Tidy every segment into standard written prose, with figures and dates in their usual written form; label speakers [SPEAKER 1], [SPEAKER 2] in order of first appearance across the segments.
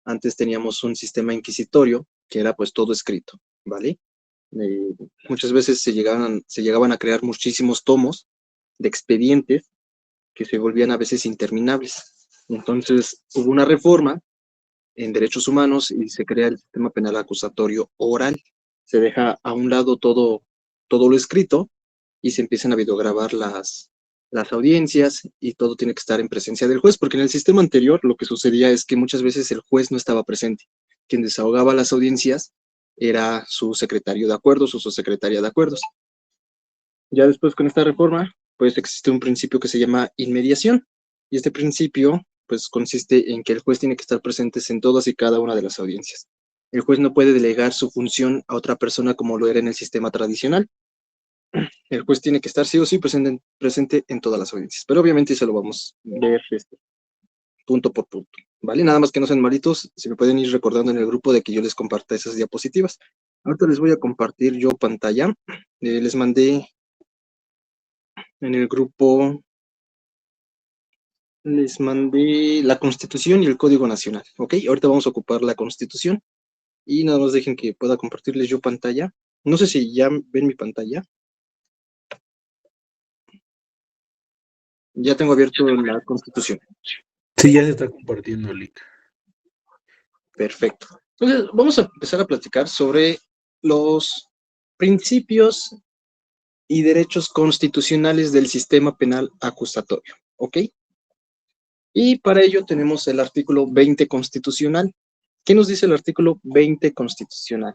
[SPEAKER 1] Antes teníamos un sistema inquisitorio que era pues todo escrito, ¿vale? Muchas veces se llegaban a crear muchísimos tomos de expedientes que se volvían a veces interminables. Entonces hubo una reforma en derechos humanos y se crea el sistema penal acusatorio oral. Se deja a un lado todo lo escrito y se empiezan a videograbar las audiencias y todo tiene que estar en presencia del juez, porque en el sistema anterior lo que sucedía es que muchas veces el juez no estaba presente. Quien desahogaba las audiencias era su secretario de acuerdos o su secretaria de acuerdos. Ya después con esta reforma, pues existe un principio que se llama inmediación, y este principio pues consiste en que el juez tiene que estar presente en todas y cada una de las audiencias. El juez no puede delegar su función a otra persona como lo era en el sistema tradicional. El juez tiene que estar sí o sí presente en todas las audiencias, pero obviamente eso lo vamos a ver punto por punto, ¿vale? Nada más que no sean malitos, si me pueden ir recordando en el grupo de que yo les comparta esas diapositivas. Ahorita les voy a compartir yo pantalla. Les mandé en el grupo, les mandé la Constitución y el Código Nacional, ¿ok? Ahorita vamos a ocupar la Constitución y nada más dejen que pueda compartirles yo pantalla. No sé si ya ven mi pantalla. Ya tengo abierto la Constitución.
[SPEAKER 2] Sí, ya se está compartiendo el link.
[SPEAKER 1] Perfecto. Entonces, vamos a empezar a platicar sobre los principios y derechos constitucionales del sistema penal acusatorio, ¿ok? Y para ello tenemos el artículo 20 constitucional. ¿Qué nos dice el artículo 20 constitucional?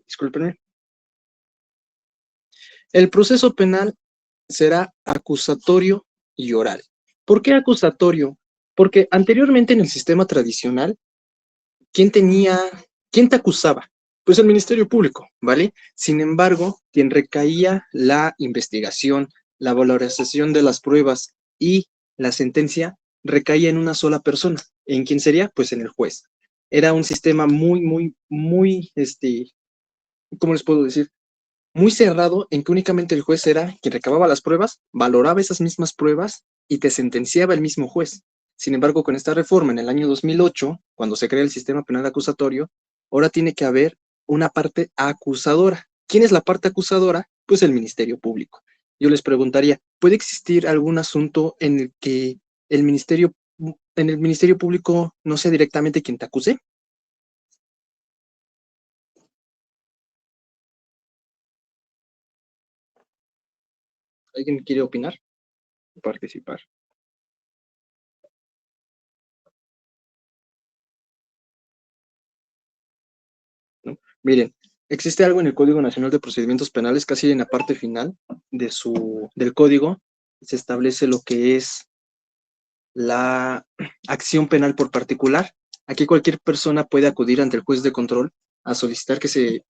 [SPEAKER 1] Discúlpenme. El proceso penal será acusatorio y oral. ¿Por qué acusatorio? Porque anteriormente en el sistema tradicional, ¿quién te acusaba? Pues el Ministerio Público, ¿vale? Sin embargo, quien recaía la investigación, la valorización de las pruebas y la sentencia recaía en una sola persona. ¿En quién sería? Pues en el juez. Era un sistema muy, ¿cómo les puedo decir? Muy cerrado en que únicamente el juez era quien recababa las pruebas, valoraba esas mismas pruebas y te sentenciaba el mismo juez. Sin embargo, con esta reforma en el año 2008, cuando se crea el sistema penal acusatorio, ahora tiene que haber una parte acusadora. ¿Quién es la parte acusadora? Pues el Ministerio Público. Yo les preguntaría, ¿puede existir algún asunto en el que en el Ministerio Público no sea directamente quien te acuse? ¿Alguien quiere opinar? Participar. ¿No? Miren, existe algo en el Código Nacional de Procedimientos Penales, casi en la parte final del código, se establece lo que es la acción penal por particular. Aquí cualquier persona puede acudir ante el juez de control a solicitar que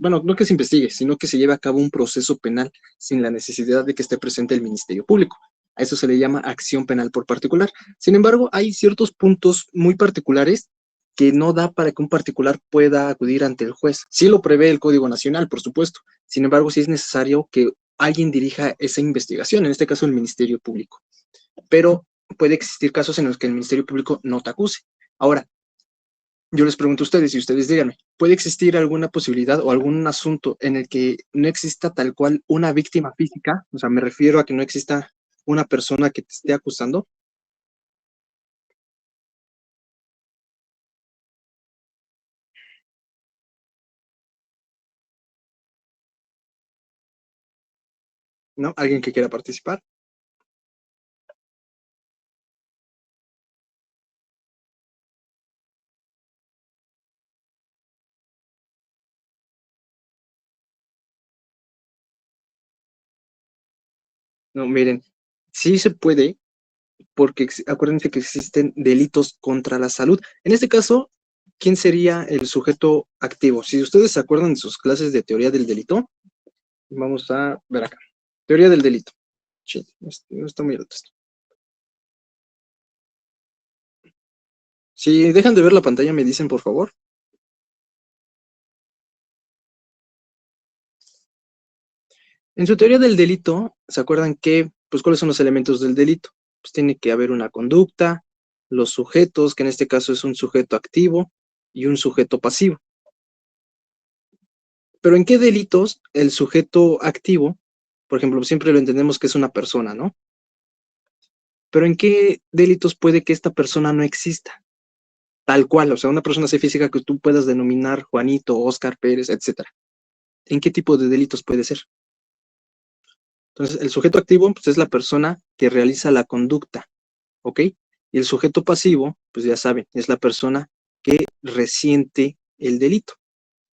[SPEAKER 1] no que se investigue, sino que se lleve a cabo un proceso penal sin la necesidad de que esté presente el Ministerio Público. A eso se le llama acción penal por particular. Sin embargo, hay ciertos puntos muy particulares que no da para que un particular pueda acudir ante el juez. Sí lo prevé el Código Nacional, por supuesto. Sin embargo, sí es necesario que alguien dirija esa investigación, en este caso el Ministerio Público. Pero puede existir casos en los que el Ministerio Público no te acuse. Ahora, yo les pregunto a ustedes y ustedes díganme, ¿puede existir alguna posibilidad o algún asunto en el que no exista tal cual una víctima física? O sea, me refiero a que no exista una persona que te esté acusando. ¿No? ¿Alguien que quiera participar? No, miren, sí se puede, porque acuérdense que existen delitos contra la salud. En este caso, ¿quién sería el sujeto activo? Si ustedes se acuerdan de sus clases de teoría del delito, vamos a ver acá. Teoría del delito. Sí, no está muy alto esto. Si dejan de ver la pantalla, me dicen, por favor. En su teoría del delito, ¿se acuerdan que, pues, cuáles son los elementos del delito? Pues tiene que haber una conducta, los sujetos, que en este caso es un sujeto activo y un sujeto pasivo. Pero ¿en qué delitos el sujeto activo, por ejemplo, siempre lo entendemos que es una persona, ¿no? Pero ¿en qué delitos puede que esta persona no exista? Tal cual, o sea, una persona así física que tú puedas denominar Juanito, Óscar Pérez, etcétera. ¿En qué tipo de delitos puede ser? Entonces, el sujeto activo pues, es la persona que realiza la conducta, ¿ok? Y el sujeto pasivo, pues ya saben, es la persona que resiente el delito.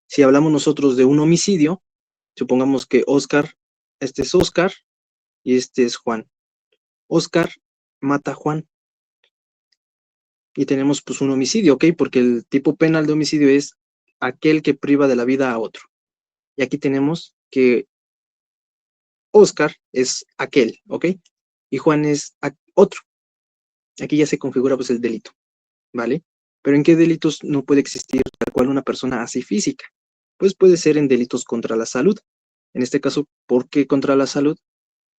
[SPEAKER 1] Si hablamos nosotros de un homicidio, supongamos que Óscar, este es Óscar y este es Juan. Óscar mata a Juan y tenemos pues un homicidio, ¿ok? Porque el tipo penal de homicidio es aquel que priva de la vida a otro. Y aquí tenemos que Óscar es aquel, ¿ok? Y Juan es otro. Aquí ya se configura pues el delito, ¿vale? Pero ¿en qué delitos no puede existir tal cual una persona así física? Pues puede ser en delitos contra la salud. En este caso, ¿por qué contra la salud?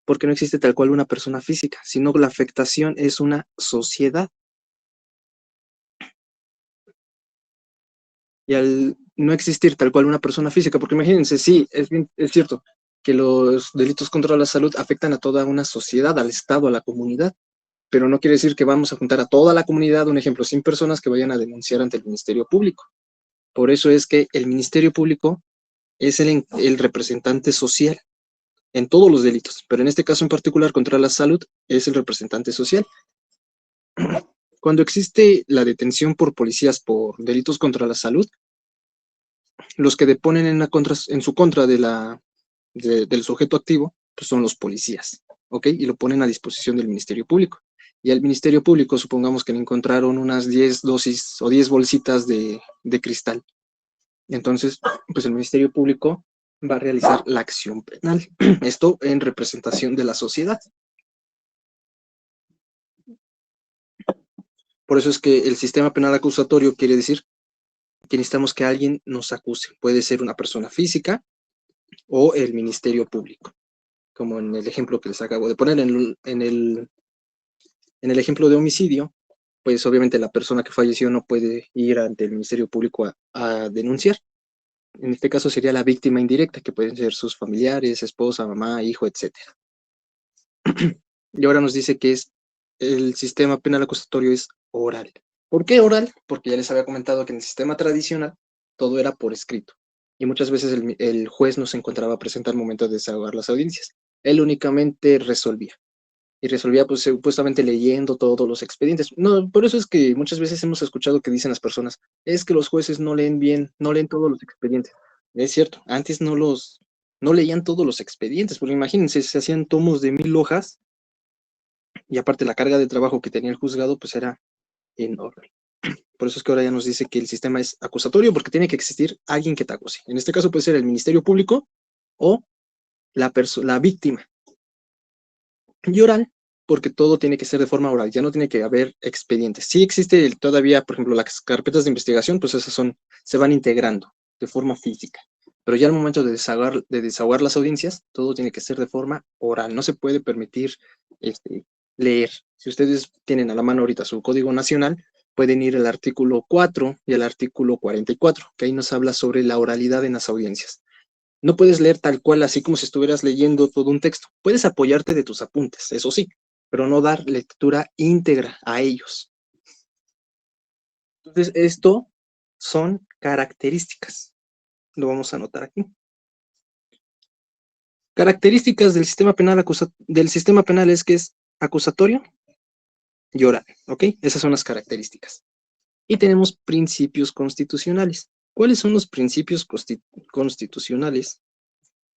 [SPEAKER 1] Porque no existe tal cual una persona física, sino la afectación es una sociedad. Y al no existir tal cual una persona física, porque imagínense, sí, es cierto que los delitos contra la salud afectan a toda una sociedad, al Estado, a la comunidad, pero no quiere decir que vamos a juntar a toda la comunidad, un ejemplo, 100 personas que vayan a denunciar ante el Ministerio Público. Por eso es que el Ministerio Público es el representante social en todos los delitos, pero en este caso en particular contra la salud es el representante social. Cuando existe la detención por policías por delitos contra la salud, los que deponen en su contra del sujeto activo, pues son los policías, ¿ok? Y lo ponen a disposición del Ministerio Público. Y al Ministerio Público, supongamos que le encontraron unas 10 dosis o 10 bolsitas de cristal. Entonces, pues el Ministerio Público va a realizar la acción penal. Esto en representación de la sociedad. Por eso es que el sistema penal acusatorio quiere decir que necesitamos que alguien nos acuse. Puede ser una persona física o el Ministerio Público, como en el ejemplo que les acabo de poner. En el ejemplo de homicidio, pues obviamente la persona que falleció no puede ir ante el Ministerio Público a denunciar. En este caso sería la víctima indirecta, que pueden ser sus familiares, esposa, mamá, hijo, etc. Y ahora nos dice que el sistema penal acusatorio es oral. ¿Por qué oral? Porque ya les había comentado que en el sistema tradicional todo era por escrito. Y muchas veces el juez no se encontraba presente al momento de desahogar las audiencias. Él únicamente resolvía. Y resolvía pues supuestamente leyendo todos los expedientes. No, por eso es que muchas veces hemos escuchado que dicen las personas, es que los jueces no leen bien, no leen todos los expedientes. Es cierto, antes no leían todos los expedientes, porque imagínense, se hacían tomos de 1000 hojas y aparte la carga de trabajo que tenía el juzgado pues era enorme. Por eso es que ahora ya nos dice que el sistema es acusatorio porque tiene que existir alguien que te acuse. En este caso puede ser el Ministerio Público o la víctima. Y oral, porque todo tiene que ser de forma oral, ya no tiene que haber expedientes. Sí existe todavía, por ejemplo, las carpetas de investigación, pues esas se van integrando de forma física. Pero ya al momento de desahogar las audiencias, todo tiene que ser de forma oral. No se puede permitir leer. Si ustedes tienen a la mano ahorita su Código Nacional, pueden ir al artículo 4 y al artículo 44, que ahí nos habla sobre la oralidad en las audiencias. No puedes leer tal cual, así como si estuvieras leyendo todo un texto. Puedes apoyarte de tus apuntes, eso sí, pero no dar lectura íntegra a ellos. Entonces, esto son características. Lo vamos a anotar aquí. Características del sistema penal es que es acusatorio y oral, ¿ok? Esas son las características. Y tenemos principios constitucionales. ¿Cuáles son los principios constitucionales?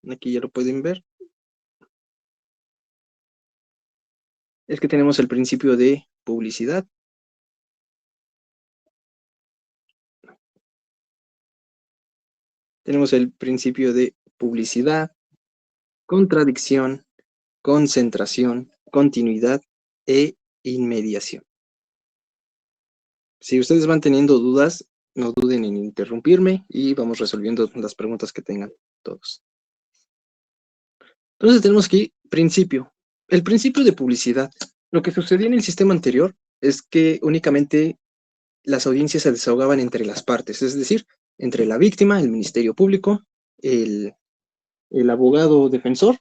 [SPEAKER 1] Aquí ya lo pueden ver. Es que tenemos el principio de publicidad. Tenemos el principio de publicidad, contradicción, concentración, continuidad e inmediación. Si ustedes van teniendo dudas, no duden en interrumpirme y vamos resolviendo las preguntas que tengan todos. Entonces tenemos aquí principio. El principio de publicidad. Lo que sucedía en el sistema anterior es que únicamente las audiencias se desahogaban entre las partes, es decir, entre la víctima, el Ministerio Público, el, el abogado defensor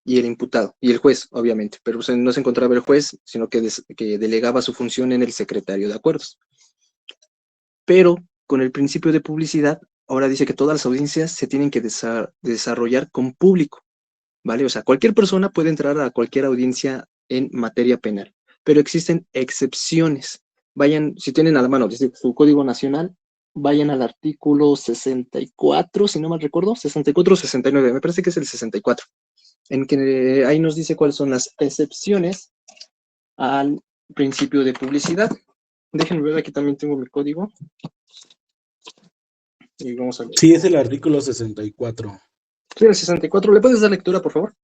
[SPEAKER 1] y el imputado, y el juez, obviamente, pero pues, no se encontraba el juez, sino que delegaba su función en el secretario de acuerdos. Pero con el principio de publicidad, ahora dice que todas las audiencias se tienen que desarrollar con público, ¿vale? O sea, cualquier persona puede entrar a cualquier audiencia en materia penal, pero existen excepciones. Vayan, si tienen a la mano desde su Código Nacional, vayan al artículo 64, si no mal recuerdo, 64 o 69, me parece que es el 64, en que ahí nos dice cuáles son las excepciones al principio de publicidad. Déjenme ver, aquí también tengo mi código. Y vamos a ver.
[SPEAKER 2] Sí, es el artículo 64.
[SPEAKER 1] Sí, el 64. ¿Le puedes dar lectura, por favor?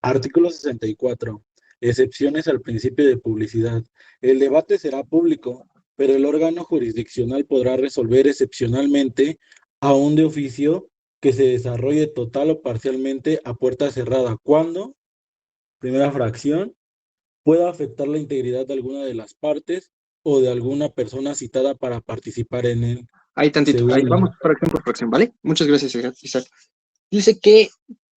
[SPEAKER 2] Artículo 64. Excepciones al principio de publicidad. El debate será público, pero el órgano jurisdiccional podrá resolver excepcionalmente, aún de oficio, que se desarrolle total o parcialmente a puerta cerrada, cuando, primera fracción, pueda afectar la integridad de alguna de las partes o de alguna persona citada para participar en él.
[SPEAKER 1] Ahí tantito. Ahí
[SPEAKER 2] Segunda.
[SPEAKER 1] vamos fracción por fracción, ¿vale? Muchas gracias, Isaac. Dice que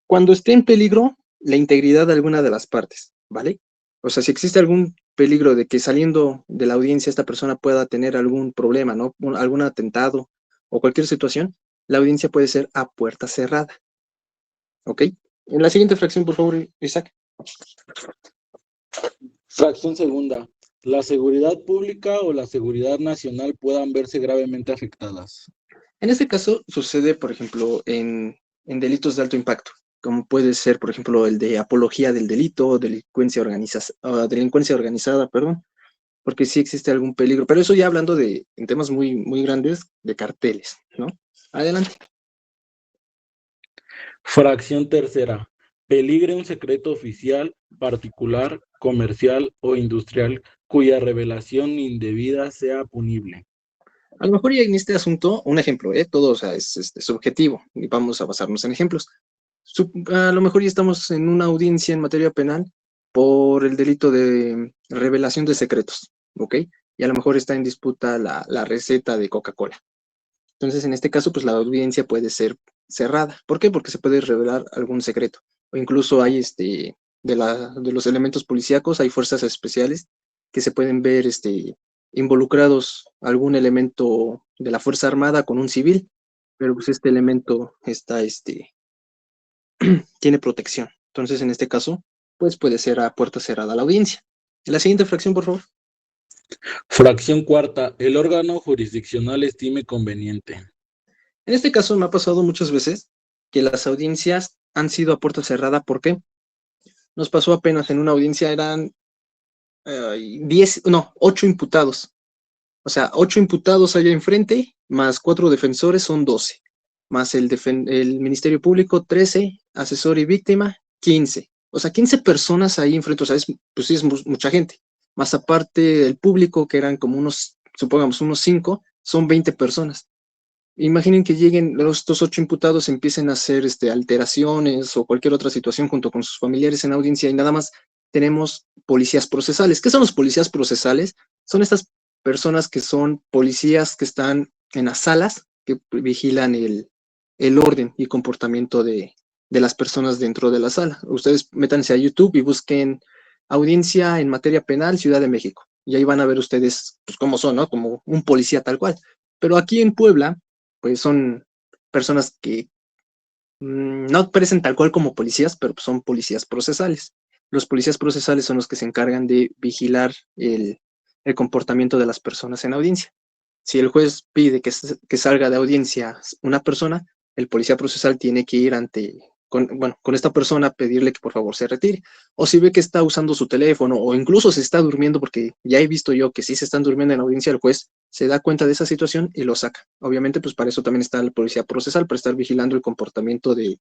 [SPEAKER 1] cuando esté en peligro la integridad de alguna de las partes, ¿vale? O sea, si existe algún peligro de que saliendo de la audiencia esta persona pueda tener algún problema, ¿no? Algún atentado o cualquier situación, la audiencia puede ser a puerta cerrada, ¿ok? En la siguiente fracción, por favor, Isaac.
[SPEAKER 2] Fracción segunda. La seguridad pública o la seguridad nacional puedan verse gravemente afectadas.
[SPEAKER 1] En este caso sucede, por ejemplo, en delitos de alto impacto, como puede ser, por ejemplo, el de apología del delito, delincuencia organizada, perdón, porque sí existe algún peligro, pero eso ya hablando en temas muy, muy grandes de carteles, ¿no? Adelante.
[SPEAKER 2] Fracción tercera. Peligre un secreto oficial, particular, comercial o industrial cuya revelación indebida sea punible.
[SPEAKER 1] A lo mejor ya en este asunto, un ejemplo, todo o sea, es subjetivo y vamos a basarnos en ejemplos. A lo mejor ya estamos en una audiencia en materia penal por el delito de revelación de secretos, ¿ok? Y a lo mejor está en disputa la receta de Coca-Cola. Entonces, en este caso, pues la audiencia puede ser cerrada. ¿Por qué? Porque se puede revelar algún secreto. O incluso hay de los elementos policíacos, hay fuerzas especiales que se pueden ver involucrados algún elemento de la Fuerza Armada con un civil, pero pues este elemento tiene protección. Entonces, en este caso, pues puede ser a puerta cerrada la audiencia. En la siguiente fracción, por favor.
[SPEAKER 2] Fracción cuarta. El órgano jurisdiccional estime conveniente.
[SPEAKER 1] En este caso me ha pasado muchas veces que las audiencias han sido a puerta cerrada. ¿Por qué? Nos pasó apenas en una audiencia, eran 8 imputados. O sea, 8 imputados allá enfrente, más 4 defensores son 12. Más el Ministerio Público, 13, asesor y víctima, 15. O sea, 15 personas ahí enfrente, o sea, pues sí es mucha gente. Más aparte el público, que eran como supongamos, unos 5, son 20 personas. Imaginen que lleguen estos 8 imputados, empiecen a hacer alteraciones o cualquier otra situación junto con sus familiares en audiencia y nada más tenemos policías procesales. ¿Qué son los policías procesales? Son estas personas que son policías que están en las salas, que vigilan el orden y comportamiento de las personas dentro de la sala. Ustedes métanse a YouTube y busquen audiencia en materia penal Ciudad de México. Y ahí van a ver ustedes pues, cómo son, ¿no? Como un policía tal cual. Pero aquí en Puebla, pues son personas que no aparecen tal cual como policías, pero son policías procesales. Los policías procesales son los que se encargan de vigilar el comportamiento de las personas en audiencia. Si el juez pide que salga de audiencia una persona, el policía procesal tiene que ir con esta persona, pedirle que por favor se retire. O si ve que está usando su teléfono o incluso se está durmiendo, porque ya he visto yo que sí se están durmiendo en audiencia, el juez se da cuenta de esa situación y lo saca. Obviamente, pues para eso también está la policía procesal, para estar vigilando el comportamiento de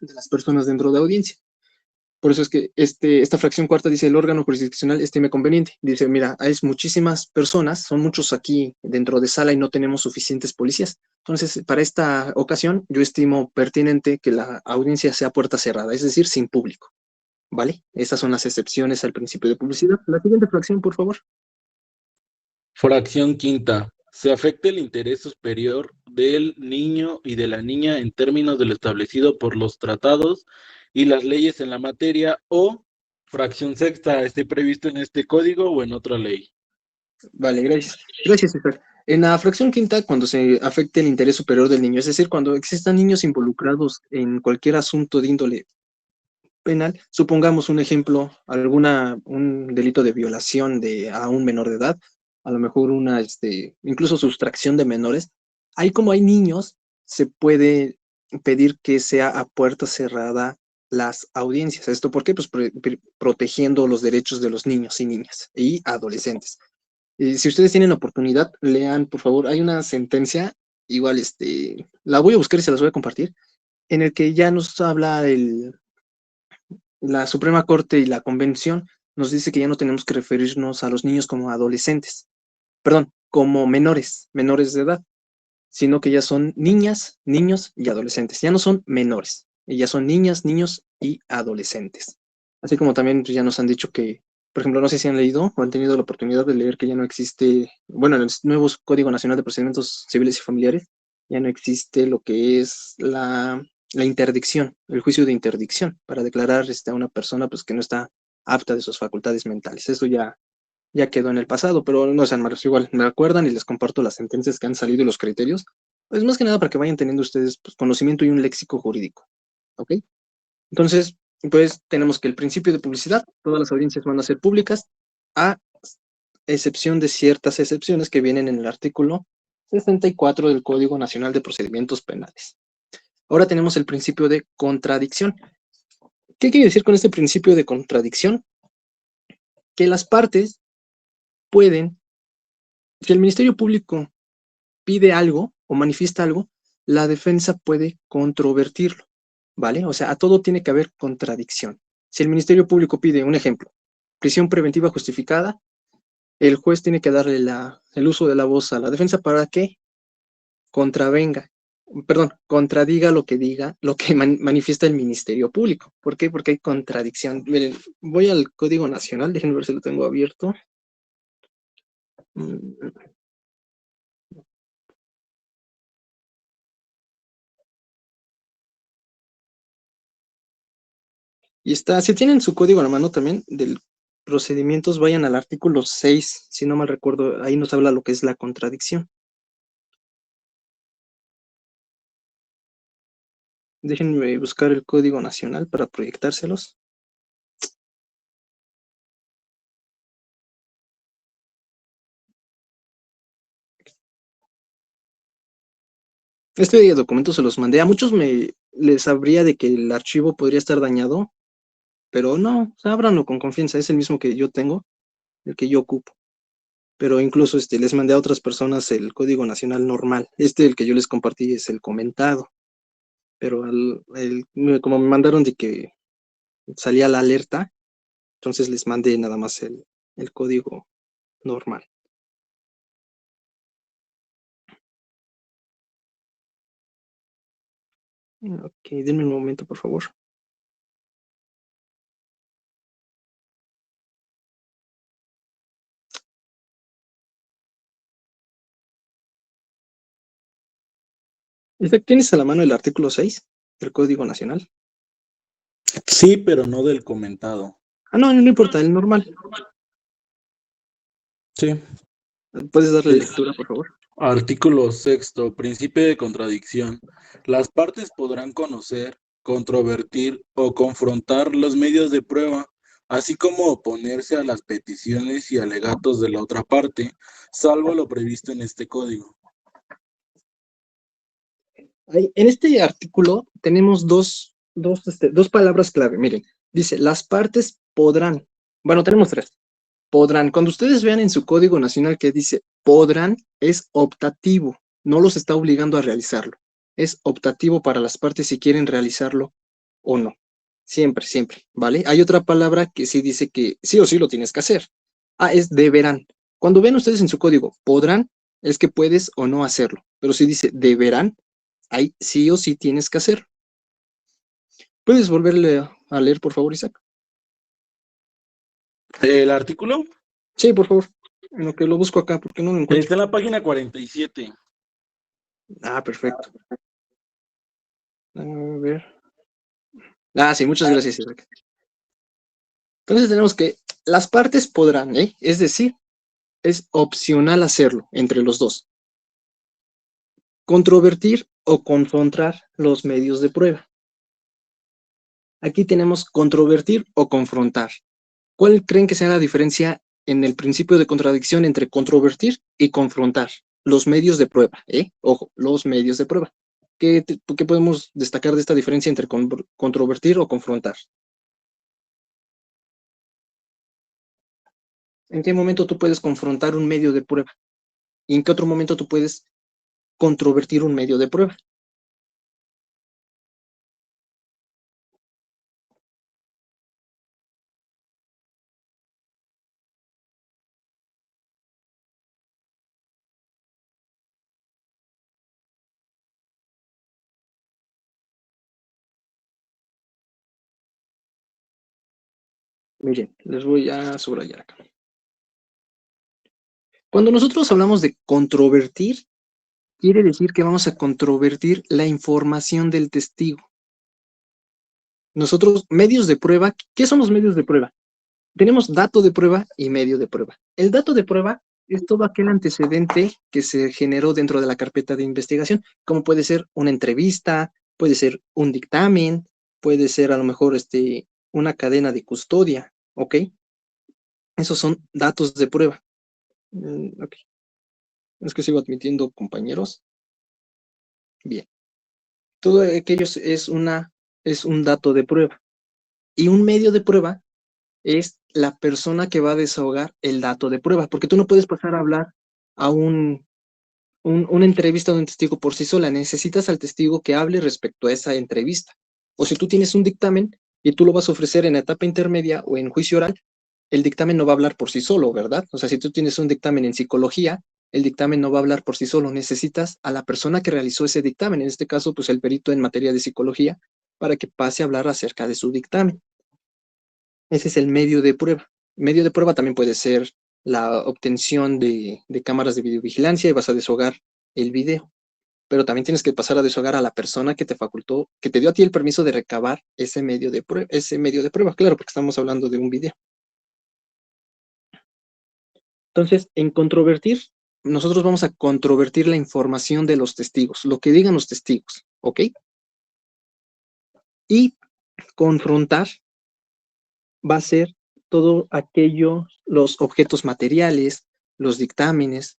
[SPEAKER 1] las personas dentro de audiencia. Por eso es que esta fracción cuarta dice el órgano jurisdiccional estime conveniente. Dice, mira, hay muchísimas personas, son muchos aquí dentro de sala y no tenemos suficientes policías. Entonces, para esta ocasión, yo estimo pertinente que la audiencia sea puerta cerrada, es decir, sin público. ¿vale? Estas son las excepciones al principio de publicidad. La siguiente fracción, por favor.
[SPEAKER 2] Fracción quinta. Se afecta el interés superior del niño y de la niña en términos de lo establecido por los tratados y las leyes en la materia o fracción sexta, esté previsto en este código o en otra ley.
[SPEAKER 1] Vale, gracias. Gracias, César. En la fracción quinta, cuando se afecte el interés superior del niño, es decir, cuando existan niños involucrados en cualquier asunto de índole penal, supongamos un ejemplo, un delito de violación a un menor de edad, a lo mejor incluso sustracción de menores, ahí como hay niños, se puede pedir que sea a puerta cerrada las audiencias. ¿Esto por qué? Pues protegiendo los derechos de los niños y niñas y adolescentes. Si ustedes tienen la oportunidad, lean, por favor, hay una sentencia, igual, la voy a buscar y se las voy a compartir, en el que ya nos habla la Suprema Corte y la Convención, nos dice que ya no tenemos que referirnos a los niños como adolescentes, perdón, como menores de edad, sino que ya son niñas, niños y adolescentes, ya no son menores, y ya son niñas, niños y adolescentes. Así como también pues, ya nos han dicho que, por ejemplo, no sé si han leído o han tenido la oportunidad de leer que ya no existe, bueno, en el nuevo Código Nacional de Procedimientos Civiles y Familiares, ya no existe lo que es la interdicción, el juicio de interdicción, para declarar a una persona pues, que no está apta de sus facultades mentales. Eso ya quedó en el pasado, pero no sean malos, igual me acuerdan y les comparto las sentencias que han salido y los criterios, pues más que nada para que vayan teniendo ustedes pues, conocimiento y un léxico jurídico, ¿ok? Entonces, pues tenemos que el principio de publicidad, todas las audiencias van a ser públicas, a excepción de ciertas excepciones que vienen en el artículo 64 del Código Nacional de Procedimientos Penales. Ahora tenemos el principio de contradicción. ¿Qué quiere decir con este principio de contradicción? Que las partes pueden, si el Ministerio Público pide algo o manifiesta algo, la defensa puede controvertirlo, ¿vale? O sea, a todo tiene que haber contradicción. Si el Ministerio Público pide, un ejemplo, prisión preventiva justificada, el juez tiene que darle el uso de la voz a la defensa para que contradiga lo que diga, lo que manifiesta el Ministerio Público. ¿Por qué? Porque hay contradicción. Miren, voy al Código Nacional, déjenme ver si lo tengo abierto. Y está, si tienen su código a la mano también del procedimientos, vayan al artículo 6, si no mal recuerdo, ahí nos habla lo que es la contradicción. Déjenme buscar el código nacional para proyectárselos. Este documento se los mandé. A muchos les sabría de que el archivo podría estar dañado, pero no, ábranlo con confianza, es el mismo que yo tengo, el que yo ocupo. Pero incluso les mandé a otras personas el código nacional normal. El que yo les compartí es el comentado. Pero como me mandaron de que salía la alerta, entonces les mandé nada más el código normal. Ok, denme un momento, por favor. ¿Tienes a la mano el artículo 6 del Código Nacional?
[SPEAKER 2] Sí, pero no del comentado.
[SPEAKER 1] No, no importa, el normal.
[SPEAKER 2] Sí.
[SPEAKER 1] ¿Puedes darle lectura, por favor?
[SPEAKER 2] Artículo 6, principio de contradicción. Las partes podrán conocer, controvertir o confrontar los medios de prueba, así como oponerse a las peticiones y alegatos de la otra parte, salvo lo previsto en este código.
[SPEAKER 1] En este artículo tenemos dos palabras clave. Miren, dice, las partes podrán. Bueno, tenemos tres. Podrán. Cuando ustedes vean en su Código Nacional que dice podrán, es optativo. No los está obligando a realizarlo. Es optativo para las partes si quieren realizarlo o no. Siempre, siempre, ¿vale? Hay otra palabra que sí dice que sí o sí lo tienes que hacer. Es deberán. Cuando ven ustedes en su código podrán, es que puedes o no hacerlo. Pero si dice deberán, ahí sí o sí tienes que hacerlo. ¿Puedes volverle a leer, por favor, Isaac?
[SPEAKER 2] ¿El artículo?
[SPEAKER 1] Sí, por favor. En lo que lo busco acá, porque no lo encuentro.
[SPEAKER 2] Está en la página 47.
[SPEAKER 1] Ah, perfecto. A ver. Ah, sí, muchas gracias, Isaac. Entonces tenemos que las partes podrán, ¿eh? Es decir, es opcional hacerlo entre los dos. Controvertir o confrontar los medios de prueba. Aquí tenemos controvertir o confrontar. ¿Cuál creen que sea la diferencia en el principio de contradicción entre controvertir y confrontar? Los medios de prueba, ¿eh? Ojo, los medios de prueba. ¿Qué podemos destacar de esta diferencia entre controvertir o confrontar? ¿En qué momento tú puedes confrontar un medio de prueba? ¿Y en qué otro momento tú puedes controvertir un medio de prueba? Miren, les voy a subrayar acá. Cuando nosotros hablamos de controvertir, quiere decir que vamos a controvertir la información del testigo. Nosotros, medios de prueba, ¿qué son los medios de prueba? Tenemos dato de prueba y medio de prueba. El dato de prueba es todo aquel antecedente que se generó dentro de la carpeta de investigación, como puede ser una entrevista, puede ser un dictamen, puede ser a lo mejor una cadena de custodia, ¿ok? Esos son datos de prueba. Ok. Es que sigo admitiendo compañeros. Bien. Todo aquello es un dato de prueba. Y un medio de prueba es la persona que va a desahogar el dato de prueba, porque tú no puedes pasar a hablar a una entrevista de un testigo por sí sola, necesitas al testigo que hable respecto a esa entrevista. O si tú tienes un dictamen y tú lo vas a ofrecer en etapa intermedia o en juicio oral, el dictamen no va a hablar por sí solo, ¿verdad? O sea, si tú tienes un dictamen en psicología, el dictamen no va a hablar por sí solo, necesitas a la persona que realizó ese dictamen, en este caso, pues el perito en materia de psicología, para que pase a hablar acerca de su dictamen. Ese es el medio de prueba. Medio de prueba también puede ser la obtención de cámaras de videovigilancia y vas a deshogar el video, pero también tienes que pasar a deshogar a la persona que te facultó, que te dio a ti el permiso de recabar ese medio de prueba, claro, porque estamos hablando de un video. Entonces, en controvertir, nosotros vamos a controvertir la información de los testigos, lo que digan los testigos, ¿ok? Y confrontar va a ser todo aquello, los objetos materiales, los dictámenes,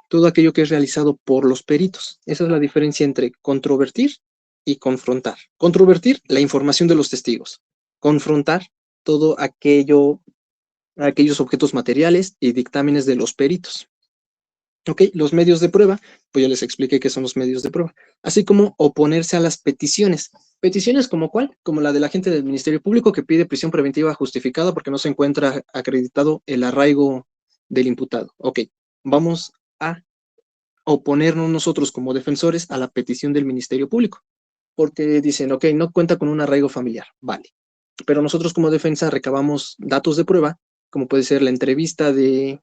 [SPEAKER 1] todo aquello que es realizado por los peritos. Esa es la diferencia entre controvertir y confrontar. Controvertir, la información de los testigos. Confrontar, todo aquellos objetos materiales y dictámenes de los peritos. Ok, los medios de prueba, pues ya les expliqué qué son los medios de prueba, así como oponerse a las peticiones. ¿Peticiones como cuál? Como la del agente del Ministerio Público que pide prisión preventiva justificada porque no se encuentra acreditado el arraigo del imputado. Ok, vamos a oponernos nosotros como defensores a la petición del Ministerio Público, porque dicen, ok, no cuenta con un arraigo familiar, vale, pero nosotros como defensa recabamos datos de prueba, como puede ser la entrevista de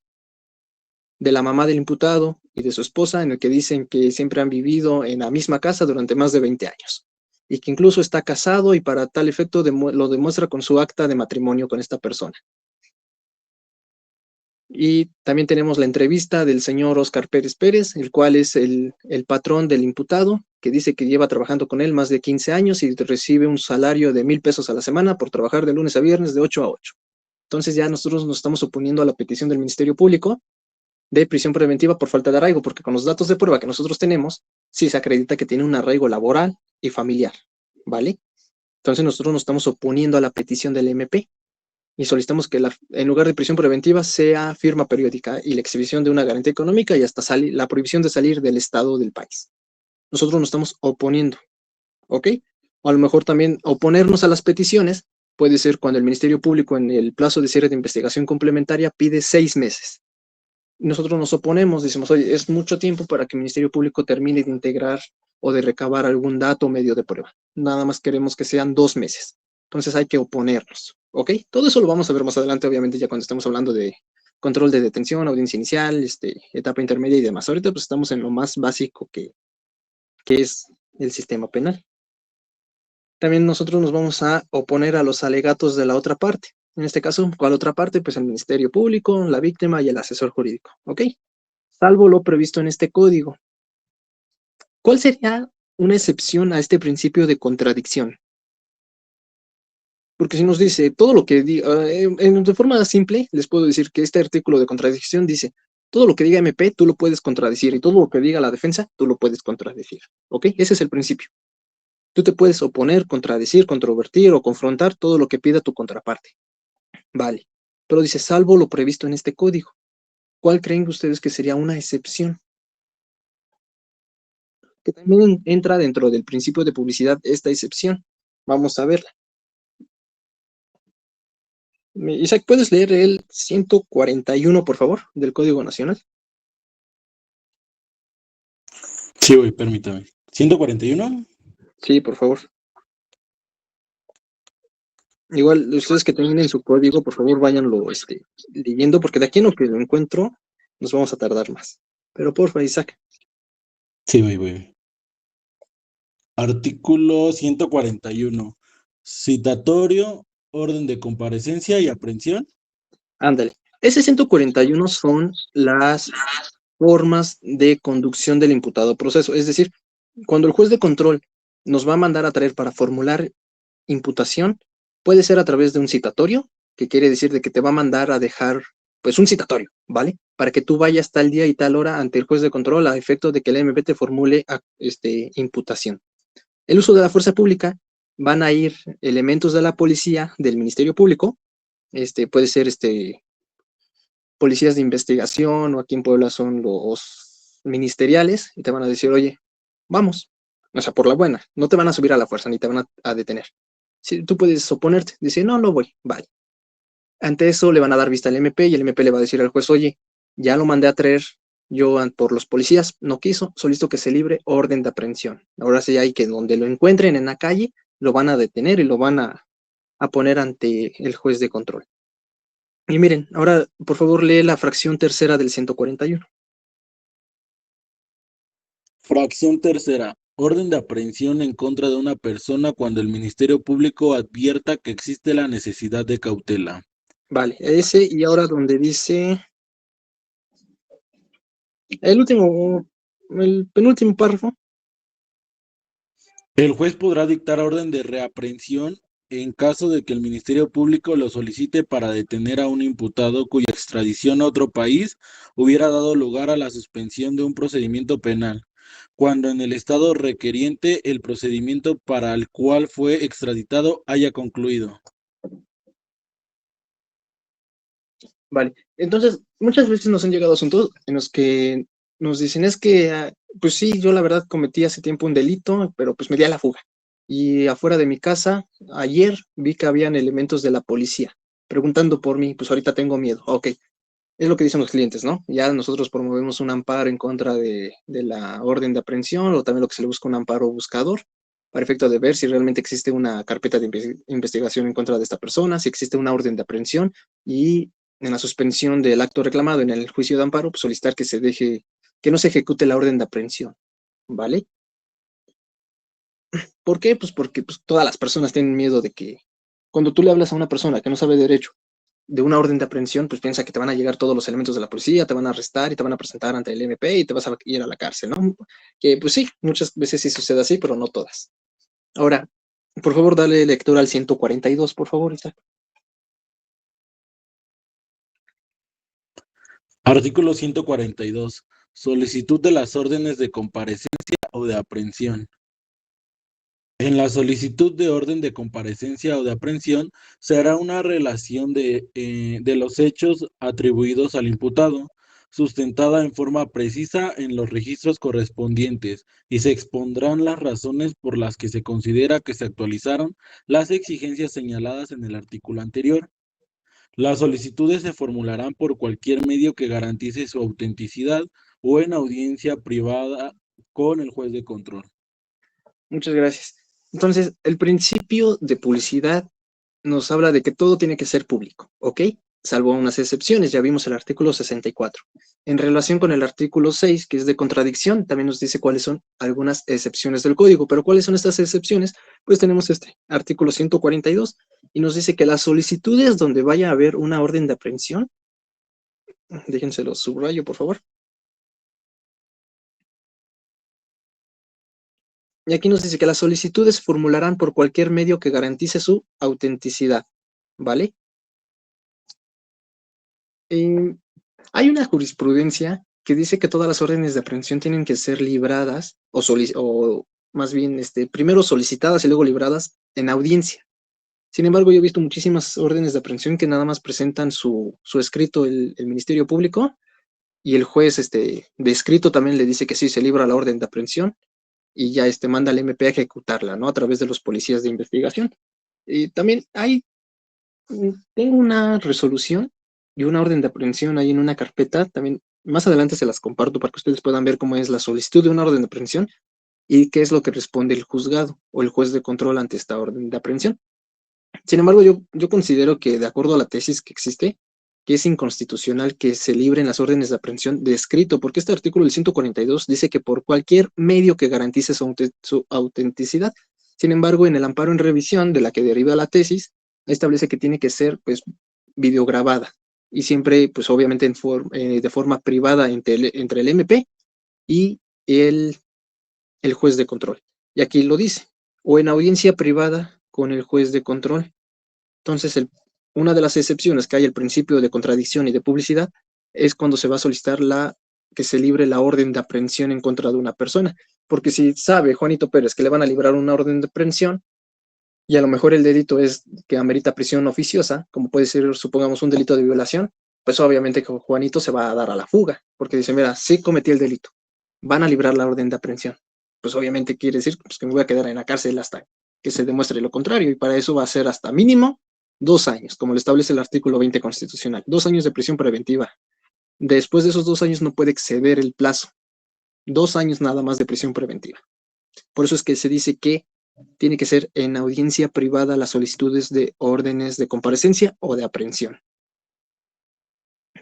[SPEAKER 1] la mamá del imputado y de su esposa, en el que dicen que siempre han vivido en la misma casa durante más de 20 años, y que incluso está casado y para tal efecto lo demuestra con su acta de matrimonio con esta persona. Y también tenemos la entrevista del señor Oscar Pérez Pérez, el cual es el patrón del imputado, que dice que lleva trabajando con él más de 15 años y recibe un salario de 1,000 pesos a la semana por trabajar de lunes a viernes de 8 a 8. Entonces ya nosotros nos estamos oponiendo a la petición del Ministerio Público de prisión preventiva por falta de arraigo, porque con los datos de prueba que nosotros tenemos, sí se acredita que tiene un arraigo laboral y familiar, ¿vale? Entonces nosotros nos estamos oponiendo a la petición del MP y solicitamos que en lugar de prisión preventiva sea firma periódica y la exhibición de una garantía económica y hasta la prohibición de salir del estado del país. Nosotros nos estamos oponiendo, ¿ok? O a lo mejor también oponernos a las peticiones puede ser cuando el Ministerio Público en el plazo de cierre de investigación complementaria pide 6 meses. Nosotros nos oponemos, decimos, oye, es mucho tiempo para que el Ministerio Público termine de integrar o de recabar algún dato o medio de prueba. Nada más queremos que sean 2 meses. Entonces hay que oponernos, ¿ok? Todo eso lo vamos a ver más adelante, obviamente, ya cuando estemos hablando de control de detención, audiencia inicial, etapa intermedia y demás. Ahorita pues estamos en lo más básico que es el sistema penal. También nosotros nos vamos a oponer a los alegatos de la otra parte. En este caso, ¿cuál otra parte? Pues el Ministerio Público, la víctima y el asesor jurídico, ¿ok? Salvo lo previsto en este código. ¿Cuál sería una excepción a este principio de contradicción? Porque si nos dice todo lo que diga, de forma simple, les puedo decir que este artículo de contradicción dice, todo lo que diga MP, tú lo puedes contradecir, y todo lo que diga la defensa, tú lo puedes contradecir, ¿ok? Ese es el principio. Tú te puedes oponer, contradecir, controvertir o confrontar todo lo que pida tu contraparte. Vale. Pero dice, salvo lo previsto en este código. ¿Cuál creen ustedes que sería una excepción? Que también entra dentro del principio de publicidad esta excepción. Vamos a verla. Isaac, ¿puedes leer el 141, por favor, del Código Nacional?
[SPEAKER 2] Sí, güey, permítame. ¿141?
[SPEAKER 1] Sí, por favor. Igual, ustedes que tienen su código, por favor, váyanlo leyendo, porque de aquí en lo que lo encuentro, nos vamos a tardar más. Pero porfa, Isaac.
[SPEAKER 2] Sí, güey. Artículo 141. Citatorio, orden de comparecencia y aprehensión.
[SPEAKER 1] Ándale. Ese 141 son las formas de conducción del imputado proceso. Es decir, cuando el juez de control nos va a mandar a traer para formular imputación, puede ser a través de un citatorio, que quiere decir de que te va a mandar a dejar, pues, un citatorio, ¿vale? Para que tú vayas tal día y tal hora ante el juez de control a efecto de que el MP te formule imputación. El uso de la fuerza pública, van a ir elementos de la policía, del Ministerio Público, puede ser policías de investigación, o aquí en Puebla son los ministeriales, y te van a decir, oye, vamos, o sea, por la buena, no te van a subir a la fuerza, ni te van a detener. Si tú puedes oponerte, decir, no, no voy, vale. Ante eso le van a dar vista al MP, y el MP le va a decir al juez, oye, ya lo mandé a traer yo por los policías, no quiso, solicito que se libre, orden de aprehensión. Ahora sí hay que donde lo encuentren en la calle, lo van a detener y lo van a poner ante el juez de control. Y miren, ahora por favor lee la fracción tercera del 141.
[SPEAKER 2] Fracción tercera. Orden de aprehensión en contra de una persona cuando el Ministerio Público advierta que existe la necesidad de cautela.
[SPEAKER 1] Vale, ese, y ahora donde dice el penúltimo párrafo.
[SPEAKER 2] El juez podrá dictar orden de reaprehensión en caso de que el Ministerio Público lo solicite para detener a un imputado cuya extradición a otro país hubiera dado lugar a la suspensión de un procedimiento penal, cuando en el estado requeriente el procedimiento para el cual fue extraditado haya concluido.
[SPEAKER 1] Vale, entonces muchas veces nos han llegado asuntos en los que nos dicen, es que, pues sí, yo la verdad cometí hace tiempo un delito, pero pues me di a la fuga. Y afuera de mi casa, ayer vi que habían elementos de la policía preguntando por mí, pues ahorita tengo miedo. Ok, es lo que dicen los clientes, ¿no? Ya nosotros promovemos un amparo en contra de la orden de aprehensión, o también lo que se le busca un amparo buscador, para efecto de ver si realmente existe una carpeta de investigación en contra de esta persona, si existe una orden de aprehensión, y en la suspensión del acto reclamado en el juicio de amparo, pues solicitar que no se ejecute la orden de aprehensión, ¿vale? ¿Por qué? Pues porque pues, todas las personas tienen miedo de que cuando tú le hablas a una persona que no sabe derecho de una orden de aprehensión, pues piensa que te van a llegar todos los elementos de la policía, te van a arrestar y te van a presentar ante el MP y te vas a ir a la cárcel, ¿no? Que pues sí, muchas veces sí sucede así, pero no todas. Ahora, por favor, dale lectura al 142, por favor, Isaac.
[SPEAKER 2] Artículo 142. Solicitud de las órdenes de comparecencia o de aprehensión. En la solicitud de orden de comparecencia o de aprehensión se hará una relación de los hechos atribuidos al imputado, sustentada en forma precisa en los registros correspondientes, y se expondrán las razones por las que se considera que se actualizaron las exigencias señaladas en el artículo anterior. Las solicitudes se formularán por cualquier medio que garantice su autenticidad o en audiencia privada con el juez de control.
[SPEAKER 1] Muchas gracias. Entonces, el principio de publicidad nos habla de que todo tiene que ser público, ¿ok? Salvo unas excepciones, ya vimos el artículo 64. En relación con el artículo 6, que es de contradicción, también nos dice cuáles son algunas excepciones del código, pero ¿cuáles son estas excepciones? Pues tenemos este artículo 142 y nos dice que las solicitudes donde vaya a haber una orden de aprehensión, déjenselo subrayo, por favor. Y aquí nos dice que las solicitudes formularán por cualquier medio que garantice su autenticidad, ¿vale? Hay una jurisprudencia que dice que todas las órdenes de aprehensión tienen que ser libradas, o más bien, primero solicitadas y luego libradas en audiencia. Sin embargo, yo he visto muchísimas órdenes de aprehensión que nada más presentan su escrito el Ministerio Público y el juez de escrito también le dice que sí, se libra la orden de aprehensión y ya manda al MP a ejecutarla, ¿no? A través de los policías de investigación. Y también tengo una resolución y una orden de aprehensión ahí en una carpeta, también más adelante se las comparto para que ustedes puedan ver cómo es la solicitud de una orden de aprehensión y qué es lo que responde el juzgado o el juez de control ante esta orden de aprehensión. Sin embargo, yo considero que de acuerdo a la tesis que existe, que es inconstitucional que se libren las órdenes de aprehensión de escrito, porque este artículo del 142 dice que por cualquier medio que garantice su autenticidad. Sin embargo, en el amparo en revisión de la que deriva la tesis, establece que tiene que ser, pues, videograbada y siempre, pues, obviamente de forma privada entre el MP y el juez de control. Y aquí lo dice, o en audiencia privada con el juez de control. Entonces, una de las excepciones que hay, el principio de contradicción y de publicidad, es cuando se va a solicitar que se libre la orden de aprehensión en contra de una persona. Porque si sabe Juanito Pérez que le van a librar una orden de aprehensión, y a lo mejor el delito es que amerita prisión oficiosa, como puede ser, supongamos, un delito de violación, pues obviamente que Juanito se va a dar a la fuga, porque dice, mira, sí cometí el delito, van a librar la orden de aprehensión. Pues obviamente quiere decir pues, que me voy a quedar en la cárcel hasta que se demuestre lo contrario, y para eso va a ser hasta mínimo 2 años, como lo establece el artículo 20 constitucional, 2 años de prisión preventiva. Después de esos 2 años no puede exceder el plazo, 2 años nada más de prisión preventiva. Por eso es que se dice que tiene que ser en audiencia privada las solicitudes de órdenes de comparecencia o de aprehensión.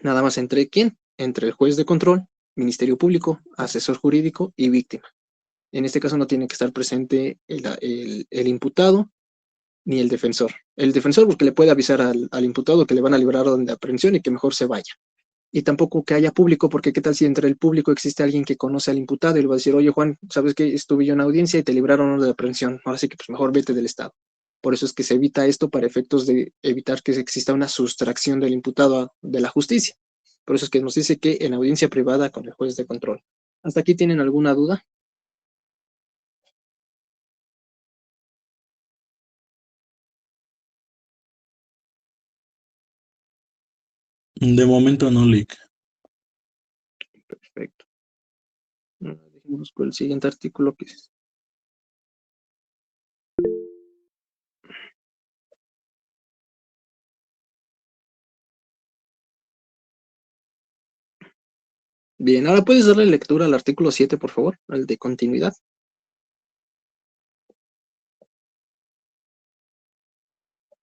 [SPEAKER 1] Nada más entre quién, entre el juez de control, Ministerio Público, asesor jurídico y víctima. En este caso no tiene que estar presente el imputado ni el defensor. El defensor porque le puede avisar al imputado que le van a librar orden de aprehensión y que mejor se vaya. Y tampoco que haya público, porque qué tal si entre el público existe alguien que conoce al imputado y le va a decir, oye Juan, ¿sabes qué? Estuve yo en audiencia y te libraron orden de aprehensión, ahora sí que pues mejor vete del estado. Por eso es que se evita esto para efectos de evitar que exista una sustracción del imputado de la justicia. Por eso es que nos dice que en audiencia privada con el juez de control. ¿Hasta aquí tienen alguna duda?
[SPEAKER 2] De momento no, Lick.
[SPEAKER 1] Perfecto. Dejemos por el siguiente artículo que es. Bien, ahora puedes darle lectura al artículo 7, por favor, al de continuidad.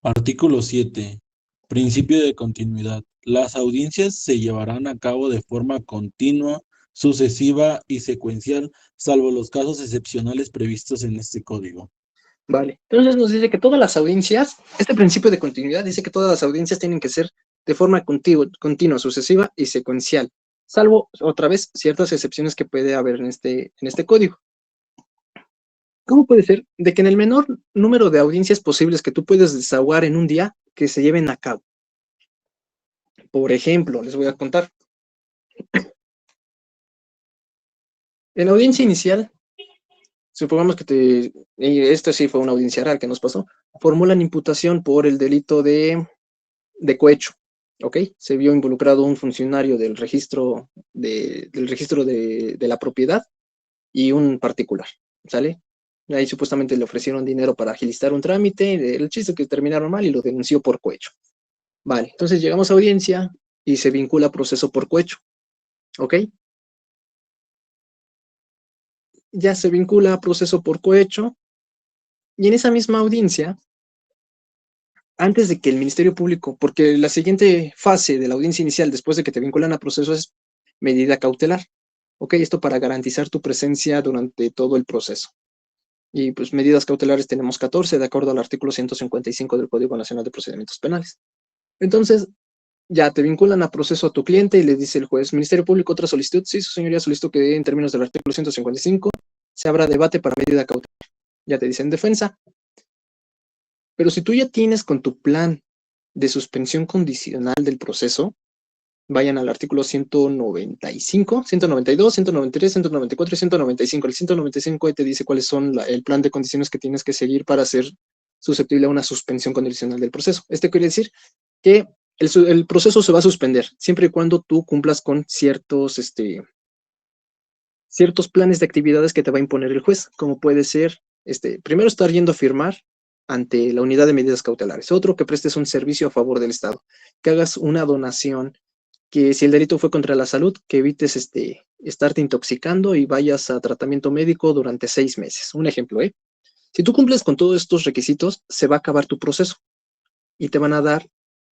[SPEAKER 2] Artículo 7. Principio de continuidad. Las audiencias se llevarán a cabo de forma continua, sucesiva y secuencial, salvo los casos excepcionales previstos en este código.
[SPEAKER 1] Vale, entonces nos dice que todas las audiencias, este principio de continuidad dice que todas las audiencias tienen que ser de forma continua, sucesiva y secuencial, salvo, otra vez, ciertas excepciones que puede haber en este código. ¿Cómo puede ser? De que en el menor número de audiencias posibles que tú puedes desahogar en un día, que se lleven a cabo. Por ejemplo, les voy a contar. En la audiencia inicial, supongamos que esta sí fue una audiencia real que nos pasó, formulan imputación por el delito de cohecho, ¿ok? Se vio involucrado un funcionario del registro de la propiedad y un particular, ¿sale? Ahí supuestamente le ofrecieron dinero para agilizar un trámite, el chiste que terminaron mal y lo denunció por cohecho. Vale, entonces llegamos a audiencia y se vincula proceso por cohecho, ¿ok? Ya se vincula proceso por cohecho y en esa misma audiencia antes de que el Ministerio Público, porque la siguiente fase de la audiencia inicial, después de que te vinculan a proceso, es medida cautelar. Ok, esto para garantizar tu presencia durante todo el proceso. Y pues medidas cautelares tenemos 14, de acuerdo al artículo 155 del Código Nacional de Procedimientos Penales. Entonces, ya te vinculan a proceso a tu cliente y le dice el juez, Ministerio Público, otra solicitud. Sí, su señoría solicitó que en términos del artículo 155 se abra debate para medida cautelar. Ya te dicen defensa. Pero si tú ya tienes con tu plan de suspensión condicional del proceso, vayan al artículo 195, 192, 193, 194 y 195. El 195 te dice cuáles son el plan de condiciones que tienes que seguir para ser susceptible a una suspensión condicional del proceso. Este quiere decir que el proceso se va a suspender siempre y cuando tú cumplas con ciertos planes de actividades que te va a imponer el juez, como puede ser, primero estar yendo a firmar ante la unidad de medidas cautelares, otro que prestes un servicio a favor del Estado, que hagas una donación, que si el delito fue contra la salud, que evites estarte intoxicando y vayas a tratamiento médico durante 6 meses. Un ejemplo, ¿eh? Si tú cumples con todos estos requisitos, se va a acabar tu proceso y te van a dar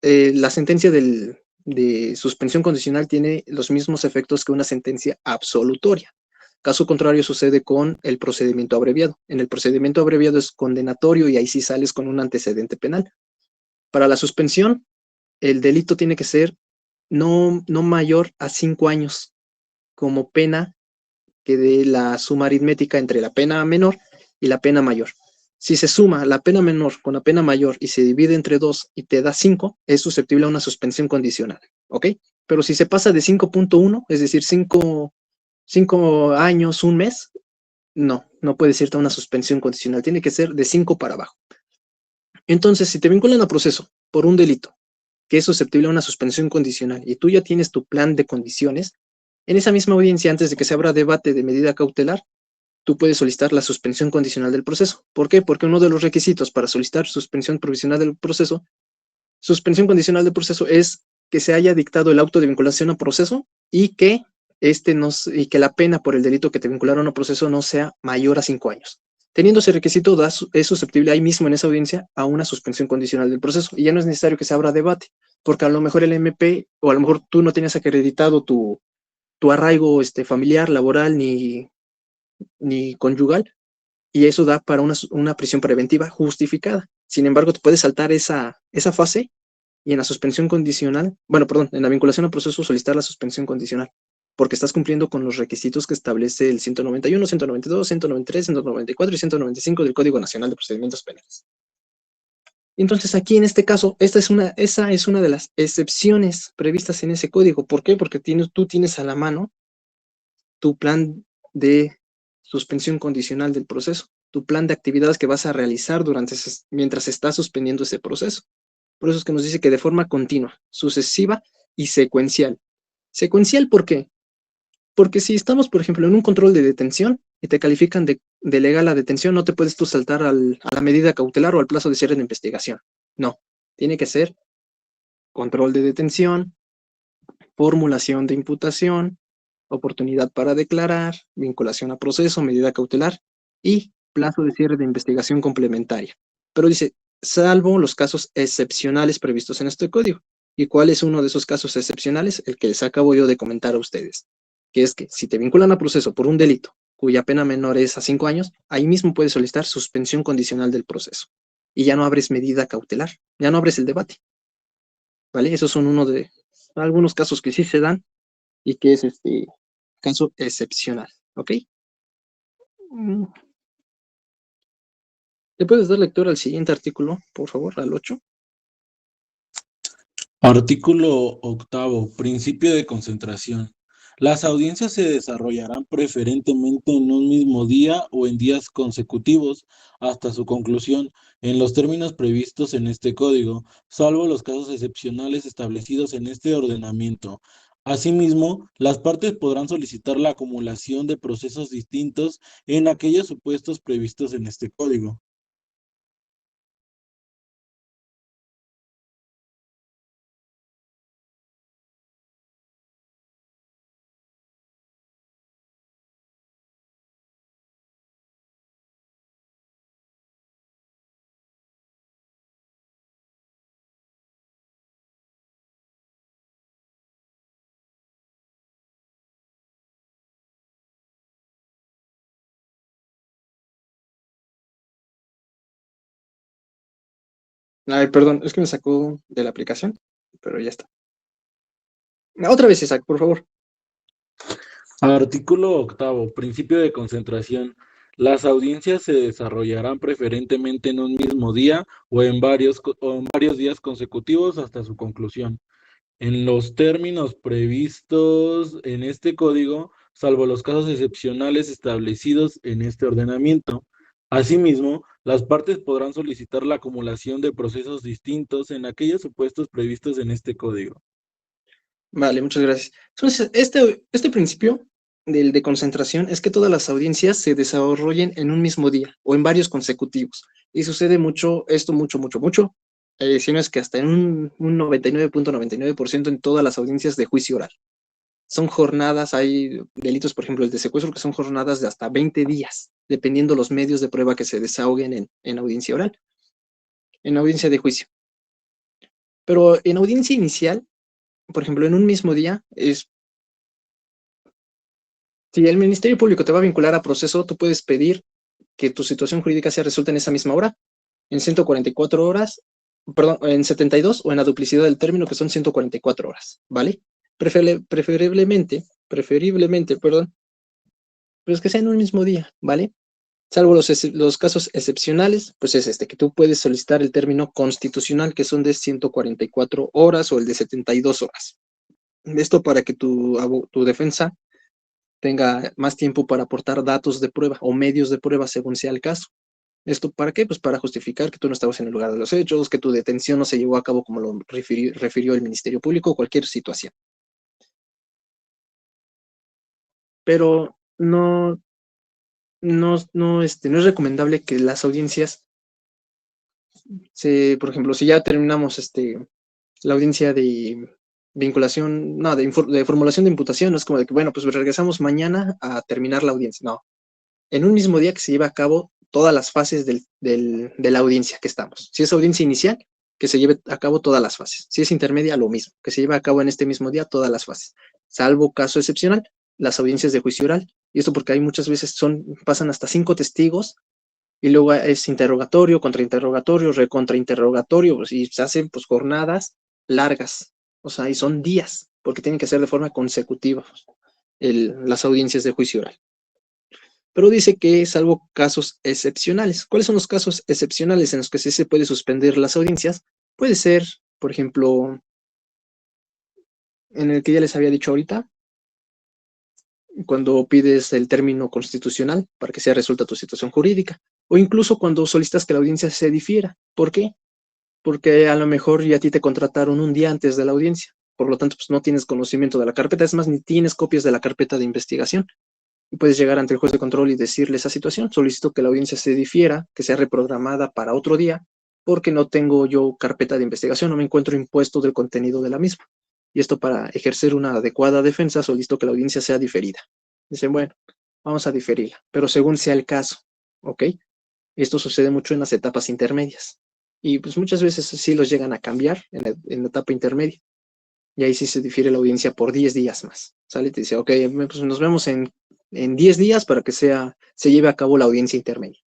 [SPEAKER 1] la sentencia de suspensión condicional tiene los mismos efectos que una sentencia absolutoria. Caso contrario sucede con el procedimiento abreviado. En el procedimiento abreviado es condenatorio y ahí sí sales con un antecedente penal. Para la suspensión, el delito tiene que ser no mayor a 5 años como pena que dé la suma aritmética entre la pena menor y la pena mayor. Si se suma la pena menor con la pena mayor y se divide entre 2 y te da 5, es susceptible a una suspensión condicional, ¿ok? Pero si se pasa de 5.1, es decir, 5 años, un mes, no puede ser una suspensión condicional, tiene que ser de 5 para abajo. Entonces, si te vinculan a proceso por un delito que es susceptible a una suspensión condicional y tú ya tienes tu plan de condiciones, en esa misma audiencia, antes de que se abra debate de medida cautelar, tú puedes solicitar la suspensión condicional del proceso. ¿Por qué? Porque uno de los requisitos para solicitar suspensión provisional del proceso, suspensión condicional del proceso, es que se haya dictado el auto de vinculación a proceso y que y que la pena por el delito que te vincularon a proceso no sea mayor a 5 años. Teniendo ese requisito, es susceptible ahí mismo en esa audiencia a una suspensión condicional del proceso. Y ya no es necesario que se abra debate, porque a lo mejor el MP, o a lo mejor tú no tenías acreditado tu arraigo familiar, laboral, ni conyugal, y eso da para una prisión preventiva justificada. Sin embargo, te puedes saltar esa fase y en la suspensión condicional, bueno, perdón, en la vinculación al proceso solicitar la suspensión condicional, porque estás cumpliendo con los requisitos que establece el 191, 192, 193, 194 y 195 del Código Nacional de Procedimientos Penales. Entonces, aquí en este caso, esa es una de las excepciones previstas en ese código. ¿Por qué? Porque tú tienes a la mano tu plan de suspensión condicional del proceso, tu plan de actividades que vas a realizar mientras estás suspendiendo ese proceso. Por eso es que nos dice que de forma continua, sucesiva y secuencial. Secuencial, ¿por qué? Porque si estamos, por ejemplo, en un control de detención y te califican de legal la detención, no te puedes tú saltar a la medida cautelar o al plazo de cierre de investigación. No, tiene que ser control de detención, formulación de imputación, oportunidad para declarar, vinculación a proceso, medida cautelar y plazo de cierre de investigación complementaria. Pero dice, salvo los casos excepcionales previstos en este código. ¿Y cuál es uno de esos casos excepcionales? El que les acabo yo de comentar a ustedes, que es que si te vinculan a proceso por un delito cuya pena menor es a 5 años, ahí mismo puedes solicitar suspensión condicional del proceso. Y ya no abres medida cautelar, ya no abres el debate. ¿Vale? Esos son uno de algunos casos que sí se dan y que es caso excepcional, ¿ok? Mm, ¿Le puedes dar lectura al siguiente artículo, por favor, al 8?
[SPEAKER 2] Artículo octavo. Principio de concentración. Las audiencias se desarrollarán preferentemente en un mismo día o en días consecutivos hasta su conclusión, en los términos previstos en este código, salvo los casos excepcionales establecidos en este ordenamiento. Asimismo, las partes podrán solicitar la acumulación de procesos distintos en aquellos supuestos previstos en este código.
[SPEAKER 1] Ay, perdón, es que me sacó de la aplicación, pero ya está. Otra vez, Isaac, por favor.
[SPEAKER 2] Artículo octavo, principio de concentración. Las audiencias se desarrollarán preferentemente en un mismo día o en varios días consecutivos hasta su conclusión, en los términos previstos en este código, salvo los casos excepcionales establecidos en este ordenamiento. Asimismo, las partes podrán solicitar la acumulación de procesos distintos en aquellos supuestos previstos en este código.
[SPEAKER 1] Vale, muchas gracias. Entonces, este principio del de concentración es que todas las audiencias se desarrollen en un mismo día o en varios consecutivos. Y sucede mucho, esto mucho, si no es que hasta en un 99.99% en todas las audiencias de juicio oral. Son jornadas, hay delitos, por ejemplo, el de secuestro, que son jornadas de hasta 20 días, dependiendo los medios de prueba que se desahoguen en audiencia oral, en audiencia de juicio. Pero en audiencia inicial, por ejemplo, en un mismo día, si el Ministerio Público te va a vincular a proceso, tú puedes pedir que tu situación jurídica sea resuelta en esa misma hora, en 144 horas, perdón, en 72 o en la duplicidad del término, que son 144 horas, ¿vale? Preferiblemente, perdón, pues que sea en un mismo día, ¿vale? Salvo los casos excepcionales, pues es que tú puedes solicitar el término constitucional, que son de 144 horas o el de 72 horas. Esto para que tu defensa tenga más tiempo para aportar datos de prueba o medios de prueba según sea el caso. ¿Esto para qué? Pues para justificar que tú no estabas en el lugar de los hechos, que tu detención no se llevó a cabo como lo refirió el Ministerio Público, cualquier situación. Pero no es recomendable que las audiencias por ejemplo, si ya terminamos la audiencia de vinculación, no, de formulación de imputación, no es como de que, bueno, pues regresamos mañana a terminar la audiencia. No, en un mismo día que se lleva a cabo todas las fases de la audiencia que estamos. Si es audiencia inicial, que se lleve a cabo todas las fases. Si es intermedia, lo mismo, que se lleve a cabo en este mismo día todas las fases. Salvo caso excepcional, las audiencias de juicio oral. Y esto porque hay muchas veces pasan hasta 5 testigos y luego es interrogatorio, contrainterrogatorio, recontrainterrogatorio, pues, y se hacen pues jornadas largas, o sea, y son días, porque tienen que ser de forma consecutiva las audiencias de juicio oral. Pero dice que salvo casos excepcionales. ¿Cuáles son los casos excepcionales en los que sí se puede suspender las audiencias? Puede ser, por ejemplo, en el que ya les había dicho ahorita, cuando pides el término constitucional para que sea resuelta tu situación jurídica, o incluso cuando solicitas que la audiencia se difiera. ¿Por qué? Porque a lo mejor ya a ti te contrataron un día antes de la audiencia, por lo tanto, pues no tienes conocimiento de la carpeta, es más, ni tienes copias de la carpeta de investigación. Y puedes llegar ante el juez de control y decirle esa situación, solicito que la audiencia se difiera, que sea reprogramada para otro día, porque no tengo yo carpeta de investigación, no me encuentro impuesto del contenido de la misma. Y esto para ejercer una adecuada defensa, solicito que la audiencia sea diferida. Dicen, bueno, vamos a diferirla, pero según sea el caso, ¿ok? Esto sucede mucho en las etapas intermedias. Y pues muchas veces sí los llegan a cambiar en la etapa intermedia. Y ahí sí se difiere la audiencia por 10 días más. ¿Sale? Te dice, ok, pues nos vemos en 10 días para que se lleve a cabo la audiencia intermedia.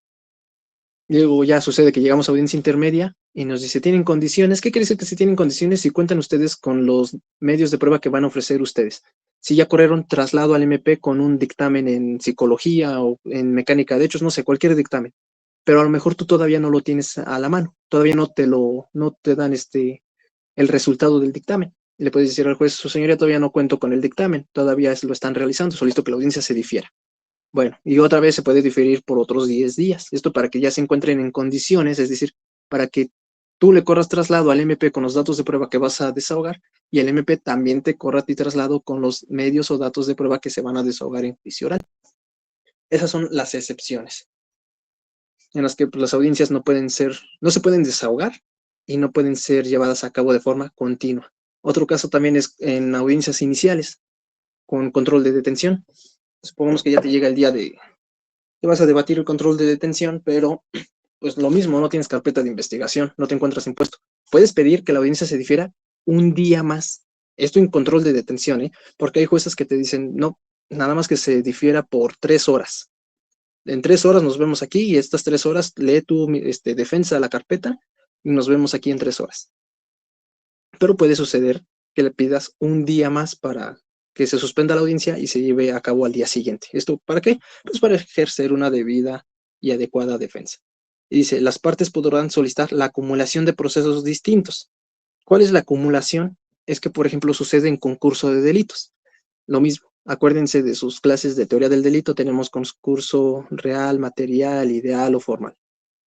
[SPEAKER 1] Y luego ya sucede que llegamos a audiencia intermedia y nos dice, ¿tienen condiciones? ¿Qué quiere decir que si tienen condiciones? Si cuentan ustedes con los medios de prueba que van a ofrecer ustedes. Si ya corrieron traslado al MP con un dictamen en psicología o en mecánica de hechos, no sé, cualquier dictamen. Pero a lo mejor tú todavía no lo tienes a la mano. Todavía no te dan el resultado del dictamen. Y le puedes decir al juez, su señoría, todavía no cuento con el dictamen, todavía lo están realizando, solicito que la audiencia se difiera. Bueno, y otra vez se puede diferir por otros 10 días. Esto para que ya se encuentren en condiciones, es decir, para que tú le corras traslado al MP con los datos de prueba que vas a desahogar y el MP también te corra a ti traslado con los medios o datos de prueba que se van a desahogar en juicio oral. Esas son las excepciones en las que pues, las audiencias no se pueden desahogar y no pueden ser llevadas a cabo de forma continua. Otro caso también es en audiencias iniciales, con control de detención. Supongamos que ya te llega el día te vas a debatir el control de detención, pero pues lo mismo, no tienes carpeta de investigación, no te encuentras impuesto. Puedes pedir que la audiencia se difiera un día más. Esto en control de detención, porque hay jueces que te dicen, no, nada más que se difiera por 3 horas. En 3 horas nos vemos aquí y estas 3 horas lee tu defensa la carpeta y nos vemos aquí en 3 horas. Pero puede suceder que le pidas un día más para que se suspenda la audiencia y se lleve a cabo al día siguiente. ¿Esto para qué? Pues para ejercer una debida y adecuada defensa. Y dice, las partes podrán solicitar la acumulación de procesos distintos. ¿Cuál es la acumulación? Es que, por ejemplo, sucede en concurso de delitos. Lo mismo, acuérdense de sus clases de teoría del delito, tenemos concurso real, material, ideal o formal.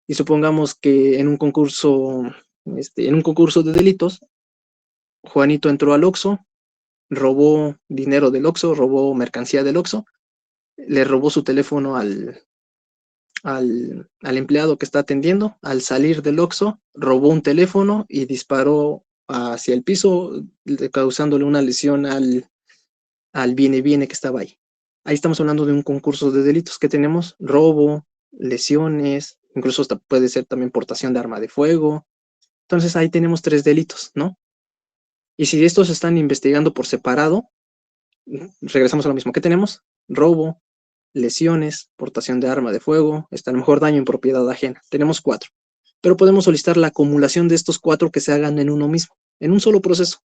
[SPEAKER 1] Y supongamos que en un concurso de delitos, Juanito entró al Oxxo, robó dinero del Oxxo, robó mercancía del Oxxo, le robó su teléfono al empleado que está atendiendo. Al salir del Oxxo, robó un teléfono y disparó hacia el piso, causándole una lesión al viene que estaba ahí. Ahí estamos hablando de un concurso de delitos que tenemos: robo, lesiones, incluso hasta puede ser también portación de arma de fuego. Entonces ahí tenemos 3 delitos, ¿no? Y si estos se están investigando por separado, regresamos a lo mismo. ¿Qué tenemos? Robo, lesiones, portación de arma de fuego, a lo mejor daño en propiedad ajena. Tenemos 4. Pero podemos solicitar la acumulación de estos 4 que se hagan en uno mismo, en un solo proceso.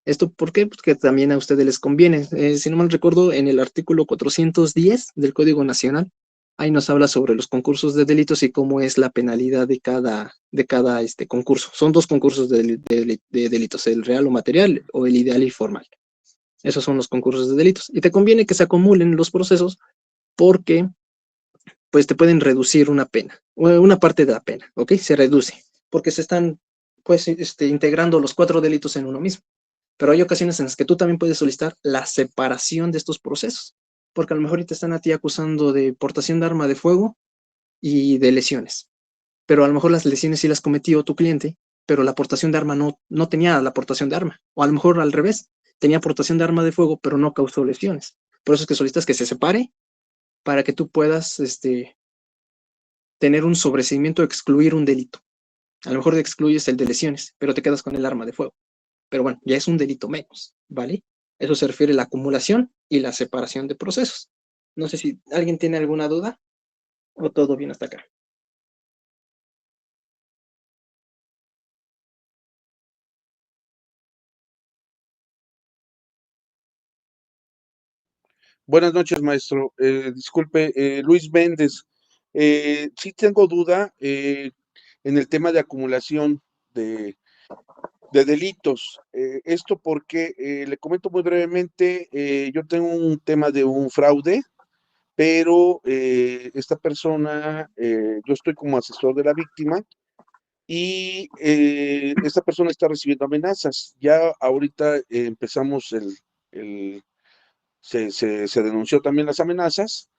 [SPEAKER 1] ¿Esto por qué? Porque también a ustedes les conviene. Si no mal recuerdo, en el artículo 410 del Código Nacional, ahí nos habla sobre los concursos de delitos y cómo es la penalidad de cada concurso. Son 2 concursos de delitos, el real o material o el ideal y formal. Esos son los concursos de delitos. Y te conviene que se acumulen los procesos porque pues te pueden reducir una pena, una parte de la pena, ¿ok? Se reduce, porque se están pues integrando los 4 delitos en uno mismo. Pero hay ocasiones en las que tú también puedes solicitar la separación de estos procesos, porque a lo mejor te están a ti acusando de portación de arma de fuego y de lesiones, pero a lo mejor las lesiones sí las cometió tu cliente, pero la portación de arma no tenía la portación de arma, o a lo mejor al revés, tenía portación de arma de fuego, pero no causó lesiones. Por eso es que solicitas que se separe para que tú puedas tener un sobreseimiento, excluir un delito. A lo mejor excluyes el de lesiones, pero te quedas con el arma de fuego. Pero bueno, ya es un delito menos, ¿vale? Eso se refiere a la acumulación y la separación de procesos. No sé si alguien tiene alguna duda o todo bien hasta acá.
[SPEAKER 3] Buenas noches, maestro. Disculpe, Luis Méndez. Sí tengo duda en el tema de acumulación de, de delitos. Esto porque, le comento muy brevemente, yo tengo un tema de un fraude, pero esta persona, yo estoy como asesor de la víctima y esta persona está recibiendo amenazas. Ya ahorita empezamos se denunció también las amenazas.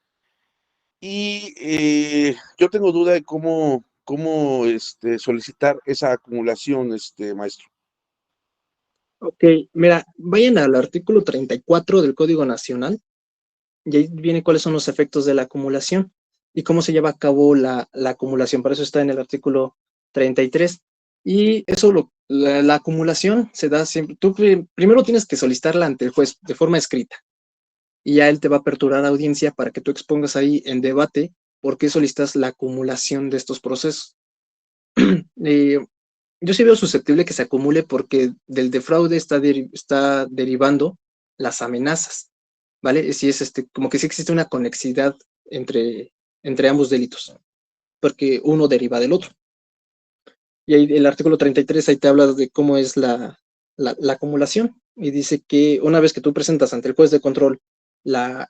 [SPEAKER 3] Y yo tengo duda de cómo solicitar esa acumulación, maestro.
[SPEAKER 1] Ok, mira, vayan al artículo 34 del Código Nacional y ahí viene cuáles son los efectos de la acumulación y cómo se lleva a cabo la acumulación. Para eso está en el artículo 33. Y eso, la acumulación se da siempre. Tú primero tienes que solicitarla ante el juez de forma escrita y ya él te va a aperturar audiencia para que tú expongas ahí en debate por qué solicitas la acumulación de estos procesos. Yo sí veo susceptible que se acumule porque del defraude está derivando las amenazas, ¿vale? Si es como que sí existe una conexidad entre ambos delitos, porque uno deriva del otro. Y ahí el artículo 33 ahí te habla de cómo es la acumulación y dice que una vez que tú presentas ante el juez de control la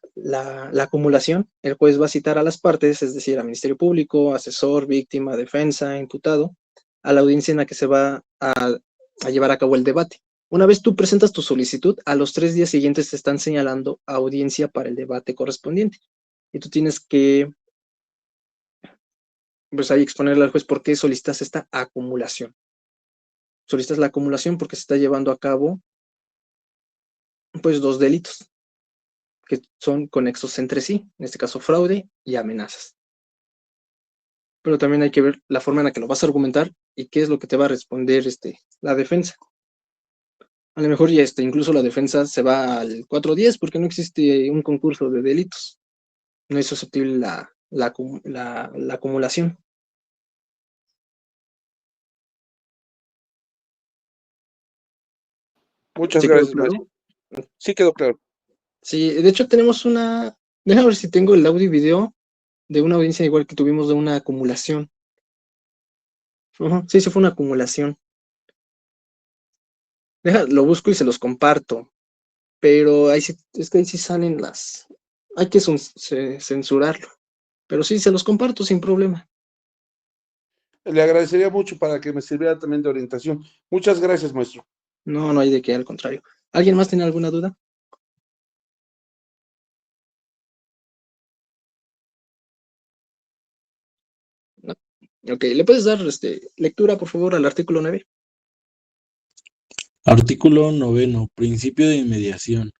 [SPEAKER 1] acumulación, el juez va a citar a las partes, es decir, al Ministerio Público, asesor, víctima, defensa, imputado, a la audiencia en la que se va a llevar a cabo el debate. Una vez tú presentas tu solicitud, a los 3 días siguientes te están señalando audiencia para el debate correspondiente. Y tú tienes que, pues ahí exponerle al juez por qué solicitas esta acumulación. Solicitas la acumulación porque se está llevando a cabo, pues, 2 delitos que son conexos entre sí, en este caso fraude y amenazas. Pero también hay que ver la forma en la que lo vas a argumentar y qué es lo que te va a responder la defensa. A lo mejor ya incluso la defensa se va al 410 porque no existe un concurso de delitos. No es susceptible la acumulación.
[SPEAKER 3] Muchas
[SPEAKER 1] ¿Sí quedó
[SPEAKER 3] gracias,
[SPEAKER 1] claro?
[SPEAKER 3] maestro. Sí quedó claro.
[SPEAKER 1] Sí, de hecho tenemos una... Déjame ver si tengo el audio y video de una audiencia igual que tuvimos de una acumulación. Sí, fue una acumulación. Lo busco y se los comparto. Pero ahí sí, es que ahí sí salen las... Hay que censurarlo. Pero sí, se los comparto sin problema.
[SPEAKER 3] Le agradecería mucho para que me sirviera también de orientación. Muchas gracias, maestro.
[SPEAKER 1] No, no hay de qué, al contrario. ¿Alguien más tiene alguna duda? No. Ok, ¿le puedes dar lectura, por favor, al artículo 9?
[SPEAKER 2] Artículo 9. Principio de inmediación.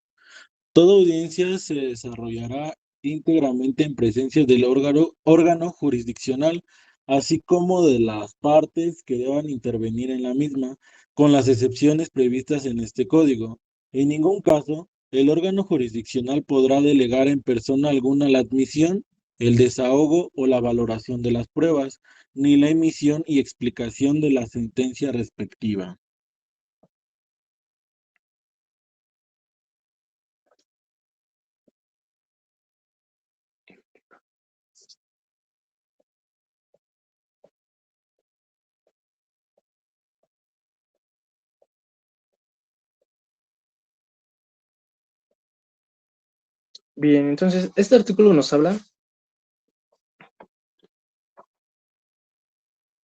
[SPEAKER 2] Toda audiencia se desarrollará íntegramente en presencia del órgano jurisdiccional, así como de las partes que deban intervenir en la misma, con las excepciones previstas en este código. En ningún caso, el órgano jurisdiccional podrá delegar en persona alguna la admisión, el desahogo o la valoración de las pruebas, ni la emisión y explicación de la sentencia respectiva.
[SPEAKER 1] Bien, entonces, este artículo nos habla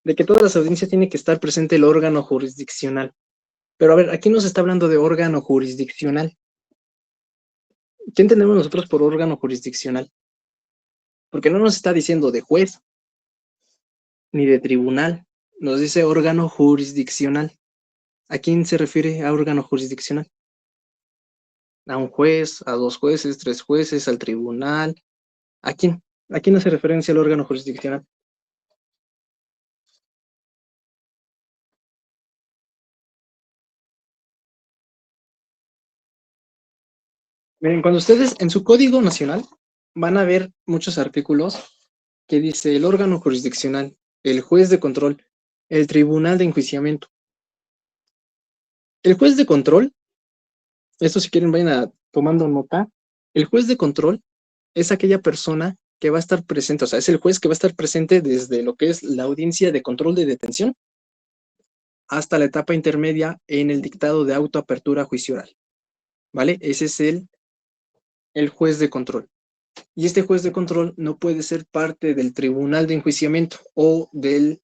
[SPEAKER 1] de que todas las audiencias tiene que estar presente el órgano jurisdiccional. Pero a ver, aquí nos está hablando de órgano jurisdiccional. ¿Qué entendemos nosotros por órgano jurisdiccional? Porque no nos está diciendo de juez ni de tribunal, nos dice órgano jurisdiccional. ¿A quién se refiere a órgano jurisdiccional? A un juez, a dos jueces, tres jueces, al tribunal. ¿A quién? ¿A quién hace referencia el órgano jurisdiccional? Miren, cuando ustedes en su Código Nacional van a ver muchos artículos que dice el órgano jurisdiccional, el juez de control, el tribunal de enjuiciamiento. El juez de control, esto si quieren vayan tomando nota, el juez de control es aquella persona que va a estar presente, o sea, es el juez que va a estar presente desde lo que es la audiencia de control de detención hasta la etapa intermedia en el dictado de autoapertura a juicio oral, ¿vale? Ese es el juez de control. Y este juez de control no puede ser parte del tribunal de enjuiciamiento o del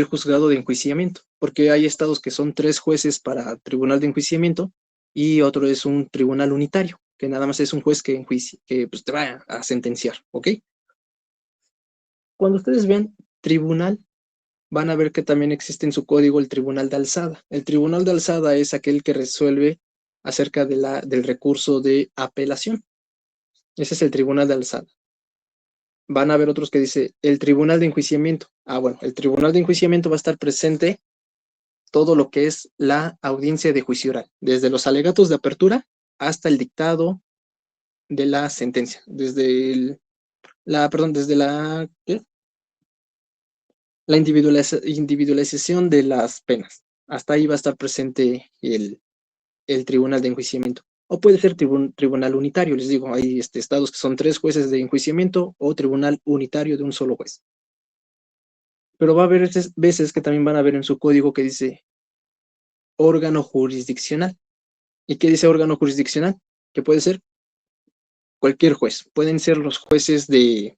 [SPEAKER 1] juzgado de enjuiciamiento, porque hay estados que son 3 jueces para tribunal de enjuiciamiento y otro es un tribunal unitario, que nada más es un juez que pues, te va a sentenciar, ¿ok? Cuando ustedes vean tribunal, van a ver que también existe en su código el tribunal de alzada. El tribunal de alzada es aquel que resuelve acerca del recurso de apelación. Ese es el tribunal de alzada. Van a ver otros que dice el tribunal de enjuiciamiento. Bueno, el tribunal de enjuiciamiento va a estar presente todo lo que es la audiencia de juicio oral, desde los alegatos de apertura hasta el dictado de la sentencia, desde la individualización de las penas. Hasta ahí va a estar presente el tribunal de enjuiciamiento. O puede ser tribunal unitario, les digo, hay estados que son 3 jueces de enjuiciamiento o tribunal unitario de un solo juez. Pero va a haber veces que también van a ver en su código que dice órgano jurisdiccional. ¿Y qué dice órgano jurisdiccional? Que puede ser cualquier juez. Pueden ser los jueces del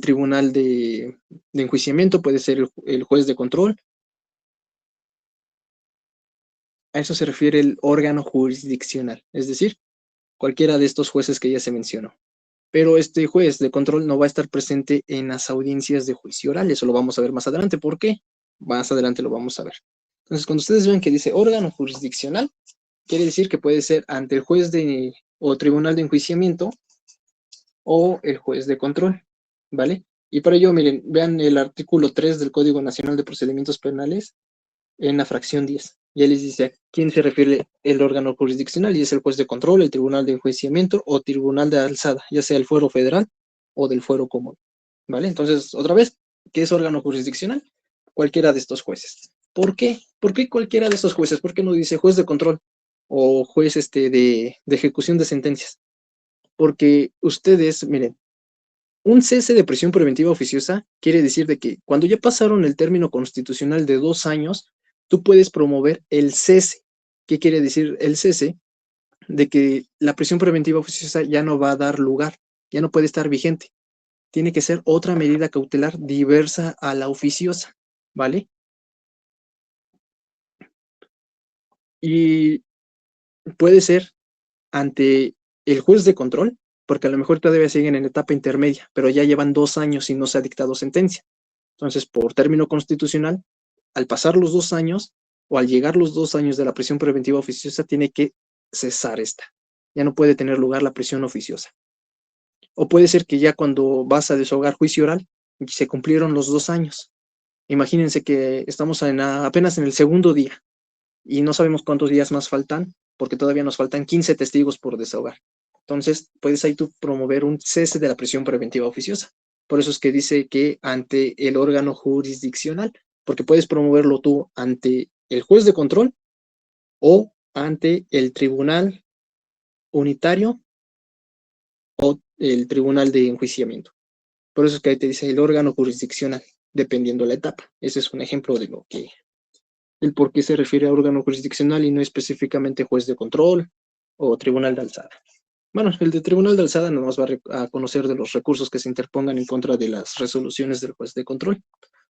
[SPEAKER 1] tribunal de enjuiciamiento, puede ser el juez de control. A eso se refiere el órgano jurisdiccional, es decir, cualquiera de estos jueces que ya se mencionó. Pero este juez de control no va a estar presente en las audiencias de juicio oral. Eso lo vamos a ver más adelante. ¿Por qué? Más adelante lo vamos a ver. Entonces, cuando ustedes vean que dice órgano jurisdiccional, quiere decir que puede ser ante el juez o tribunal de enjuiciamiento o el juez de control, ¿vale? Y para ello, miren, vean el artículo 3 del Código Nacional de Procedimientos Penales en la fracción 10. Ya les dice a quién se refiere el órgano jurisdiccional y es el juez de control, el tribunal de enjuiciamiento o tribunal de alzada, ya sea el fuero federal o del fuero común, ¿vale? Entonces, otra vez, ¿qué es órgano jurisdiccional? Cualquiera de estos jueces. ¿Por qué? ¿Por qué cualquiera de esos jueces? ¿Por qué no dice juez de control o juez de ejecución de sentencias? Porque ustedes, miren, un cese de prisión preventiva oficiosa quiere decir de que cuando ya pasaron el término constitucional de 2 años, tú puedes promover el cese. ¿Qué quiere decir el cese? De que la prisión preventiva oficiosa ya no va a dar lugar, ya no puede estar vigente. Tiene que ser otra medida cautelar diversa a la oficiosa, ¿vale? Y puede ser ante el juez de control, porque a lo mejor todavía siguen en etapa intermedia, pero ya llevan 2 años y no se ha dictado sentencia. Entonces, por término constitucional, al pasar los 2 años o al llegar los 2 años de la prisión preventiva oficiosa, tiene que cesar esta. Ya no puede tener lugar la prisión oficiosa. O puede ser que ya cuando vas a desahogar juicio oral, se cumplieron los 2 años. Imagínense que estamos apenas en el segundo día y no sabemos cuántos días más faltan, porque todavía nos faltan 15 testigos por desahogar. Entonces, puedes ahí tú promover un cese de la prisión preventiva oficiosa. Por eso es que dice que ante el órgano jurisdiccional, porque puedes promoverlo tú ante el juez de control o ante el tribunal unitario o el tribunal de enjuiciamiento. Por eso es que ahí te dice el órgano jurisdiccional, dependiendo la etapa. Ese es un ejemplo de lo que, el por qué se refiere a órgano jurisdiccional y no específicamente juez de control o tribunal de alzada. Bueno, el de tribunal de alzada nos va a conocer de los recursos que se interpongan en contra de las resoluciones del juez de control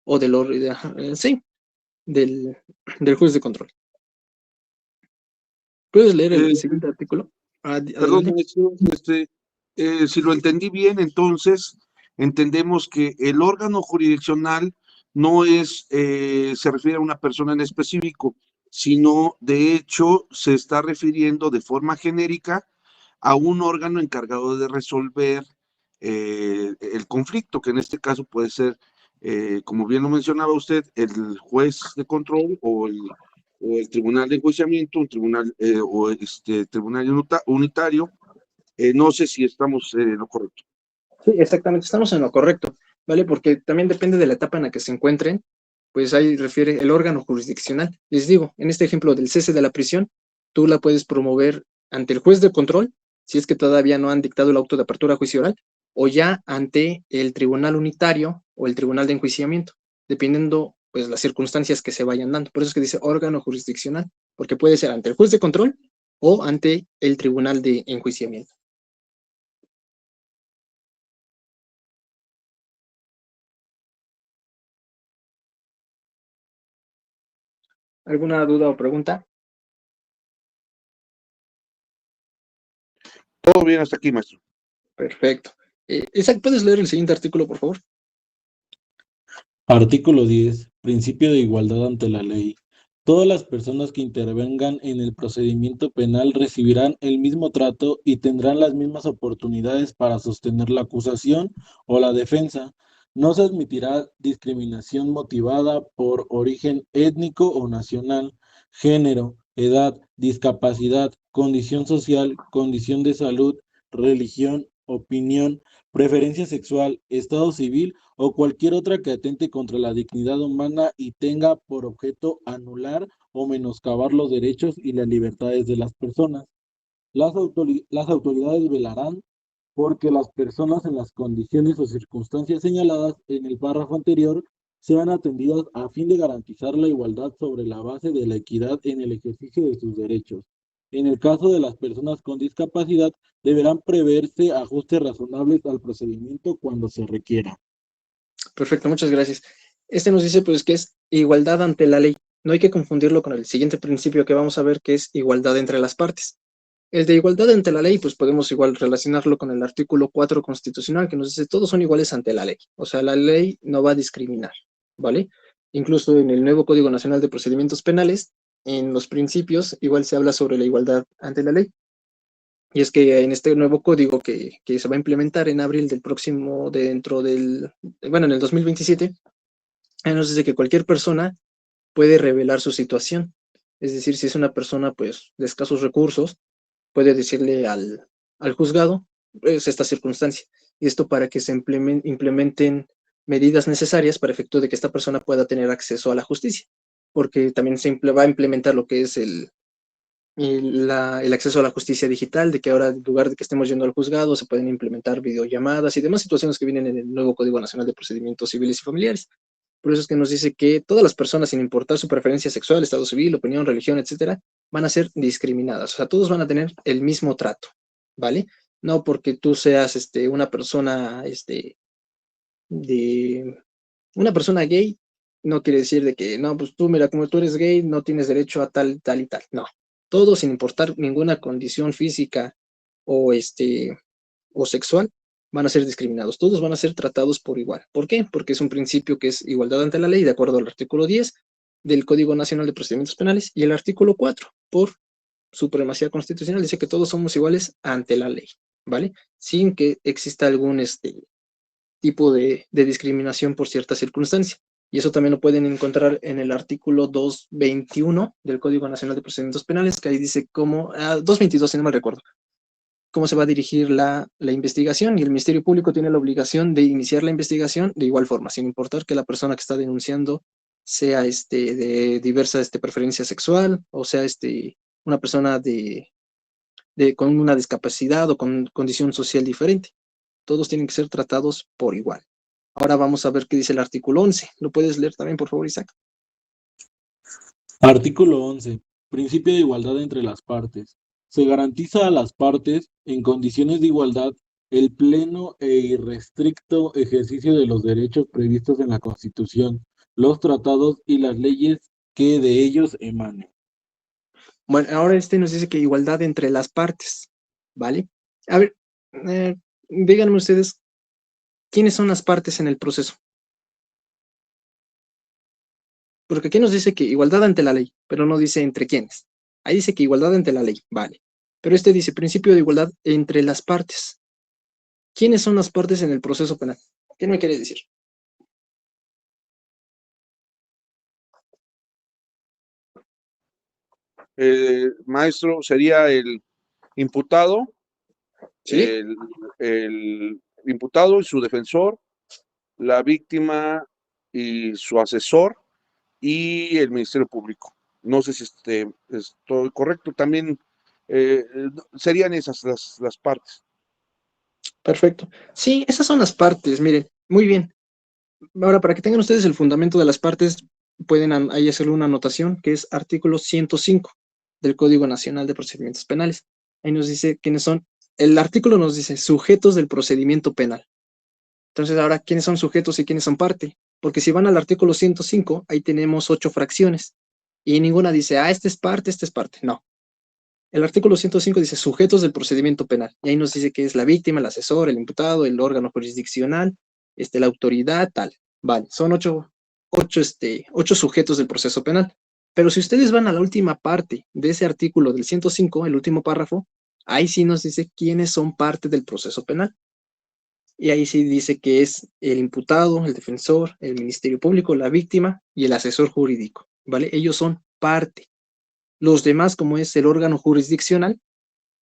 [SPEAKER 1] o del, sí, del juez de control. ¿Puedes leer el siguiente artículo?
[SPEAKER 3] Perdón, maestro, si lo entendí bien, entonces entendemos que el órgano jurisdiccional no es, se refiere a una persona en específico, sino de hecho se está refiriendo de forma genérica a un órgano encargado de resolver el conflicto, que en este caso puede ser, como bien lo mencionaba usted, el juez de control o el tribunal de enjuiciamiento, un tribunal tribunal unitario. No sé si estamos en lo correcto.
[SPEAKER 1] Sí, exactamente, estamos en lo correcto, ¿vale? Porque también depende de la etapa en la que se encuentren, pues ahí refiere el órgano jurisdiccional. Les digo, en este ejemplo del cese de la prisión, tú la puedes promover ante el juez de control, si es que todavía no han dictado el auto de apertura a juicio oral, o ya ante el tribunal unitario o el tribunal de enjuiciamiento, dependiendo pues las circunstancias que se vayan dando. Por eso es que dice órgano jurisdiccional, porque puede ser ante el juez de control o ante el tribunal de enjuiciamiento. ¿Alguna duda o pregunta?
[SPEAKER 3] Todo bien hasta aquí, maestro.
[SPEAKER 1] Perfecto. Isaac, ¿puedes leer el siguiente artículo, por favor?
[SPEAKER 2] Artículo 10. Principio de igualdad ante la ley. Todas las personas que intervengan en el procedimiento penal recibirán el mismo trato y tendrán las mismas oportunidades para sostener la acusación o la defensa. No se admitirá discriminación motivada por origen étnico o nacional, género, edad, discapacidad, condición social, condición de salud, religión, opinión, preferencia sexual, estado civil o cualquier otra que atente contra la dignidad humana y tenga por objeto anular o menoscabar los derechos y las libertades de las personas. Las autoridades velarán porque las personas en las condiciones o circunstancias señaladas en el párrafo anterior sean atendidas a fin de garantizar la igualdad sobre la base de la equidad en el ejercicio de sus derechos. En el caso de las personas con discapacidad, deberán preverse ajustes razonables al procedimiento cuando se requiera.
[SPEAKER 1] Perfecto, muchas gracias. Este nos dice pues que es igualdad ante la ley. No hay que confundirlo con el siguiente principio que vamos a ver, que es igualdad entre las partes. El de igualdad ante la ley, pues podemos igual relacionarlo con el artículo 4 constitucional, que nos dice todos son iguales ante la ley. O sea, la ley no va a discriminar, ¿vale? Incluso en el nuevo Código Nacional de Procedimientos Penales, en los principios, igual se habla sobre la igualdad ante la ley. Y es que en este nuevo código que se va a implementar en abril del próximo, bueno, en el 2027, nos dice que cualquier persona puede revelar su situación. Es decir, si es una persona pues de escasos recursos, puede decirle al juzgado pues, esta circunstancia. Y esto para que se implementen medidas necesarias para efecto de que esta persona pueda tener acceso a la justicia. porque también va a implementar lo que es el acceso a la justicia digital, de que ahora en lugar de que estemos yendo al juzgado, se pueden implementar videollamadas y demás situaciones que vienen en el nuevo Código Nacional de Procedimientos Civiles y Familiares. Por eso es que nos dice que todas las personas, sin importar su preferencia sexual, estado civil, opinión, religión, etcétera, van a ser discriminadas. O sea, todos van a tener el mismo trato, ¿vale? No porque tú seas una persona, una persona gay, no quiere decir de que, no, pues tú, mira, como tú eres gay, no tienes derecho a tal, tal y tal. No. Todos, sin importar ninguna condición física o, o sexual, van a ser discriminados. Todos van a ser tratados por igual. ¿Por qué? Porque es un principio que es igualdad ante la ley, de acuerdo al artículo 10 del Código Nacional de Procedimientos Penales, y el artículo 4, por supremacía constitucional, dice que todos somos iguales ante la ley, ¿vale? Sin que exista algún tipo de discriminación por cierta circunstancia. Y eso también lo pueden encontrar en el artículo 221 del Código Nacional de Procedimientos Penales, que ahí dice cómo, 222, si no mal recuerdo, cómo se va a dirigir la investigación, y el Ministerio Público tiene la obligación de iniciar la investigación de igual forma, sin importar que la persona que está denunciando sea de diversa preferencia sexual, o sea una persona con una discapacidad o con condición social diferente. Todos tienen que ser tratados por igual. Ahora vamos a ver qué dice el artículo 11. ¿Lo puedes leer también, por favor, Isaac?
[SPEAKER 2] Artículo 11. Principio de igualdad entre las partes. Se garantiza a las partes, en condiciones de igualdad, el pleno e irrestricto ejercicio de los derechos previstos en la Constitución, los tratados y las leyes que de ellos emanen.
[SPEAKER 1] Bueno, ahora nos dice que igualdad entre las partes, ¿vale? A ver, díganme ustedes, ¿quiénes son las partes en el proceso? Porque aquí nos dice que igualdad ante la ley, pero no dice entre quiénes. Ahí dice que igualdad ante la ley, vale. Pero dice principio de igualdad entre las partes. ¿Quiénes son las partes en el proceso penal? ¿Qué me quiere decir?
[SPEAKER 3] Maestro, sería el imputado,
[SPEAKER 1] ¿Sí?
[SPEAKER 3] el imputado y su defensor, la víctima y su asesor, y el Ministerio Público. No sé si estoy correcto. También serían esas las partes.
[SPEAKER 1] Perfecto. Sí, esas son las partes, miren, muy bien. Ahora, para que tengan ustedes el fundamento de las partes, pueden ahí hacerle una anotación, que es artículo 105 del Código Nacional de Procedimientos Penales. Ahí nos dice quiénes son. El artículo nos dice sujetos del procedimiento penal. Entonces, ahora, ¿quiénes son sujetos y quiénes son parte? Porque si van al artículo 105, ahí tenemos 8 fracciones. Y ninguna dice, esta es parte, esta es parte. No. El artículo 105 dice sujetos del procedimiento penal. Y ahí nos dice que es la víctima, el asesor, el imputado, el órgano jurisdiccional, la autoridad, tal. Vale, son 8 sujetos del proceso penal. Pero si ustedes van a la última parte de ese artículo del 105, el último párrafo, ahí sí nos dice quiénes son parte del proceso penal. Y ahí sí dice que es el imputado, el defensor, el Ministerio Público, la víctima y el asesor jurídico, ¿vale? Ellos son parte. Los demás, como es el órgano jurisdiccional,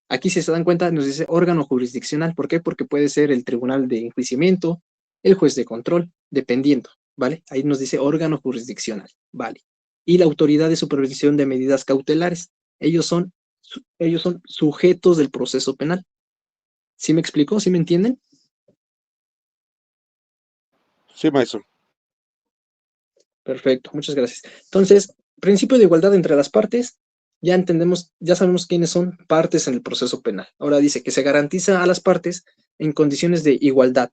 [SPEAKER 1] aquí si se dan cuenta nos dice órgano jurisdiccional. ¿Por qué? Porque puede ser el tribunal de enjuiciamiento, el juez de control, dependiendo, ¿vale? Ahí nos dice órgano jurisdiccional, ¿vale? Y la autoridad de supervisión de medidas cautelares. Ellos son sujetos del proceso penal. ¿Sí me explicó? ¿Sí me entienden?
[SPEAKER 3] Sí, maestro.
[SPEAKER 1] Perfecto, muchas gracias. Entonces, principio de igualdad entre las partes, ya entendemos, ya sabemos quiénes son partes en el proceso penal. Ahora dice que se garantiza a las partes en condiciones de igualdad.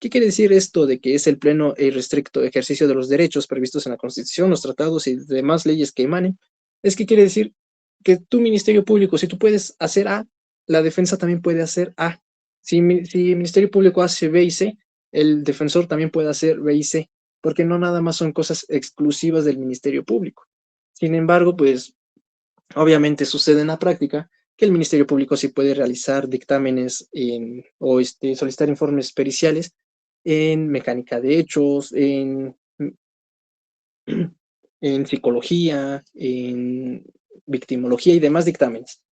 [SPEAKER 1] ¿Qué quiere decir esto de que es el pleno e irrestricto ejercicio de los derechos previstos en la Constitución, los tratados y demás leyes que emanen? Es que quiere decir que tu Ministerio Público, si tú puedes hacer A, la defensa también puede hacer A. Si el Ministerio Público hace B y C, el defensor también puede hacer B y C, porque no nada más son cosas exclusivas del Ministerio Público. Sin embargo, pues obviamente sucede en la práctica que el Ministerio Público sí puede realizar dictámenes o solicitar informes periciales en mecánica de hechos, en psicología, en victimología y demás dictámenes,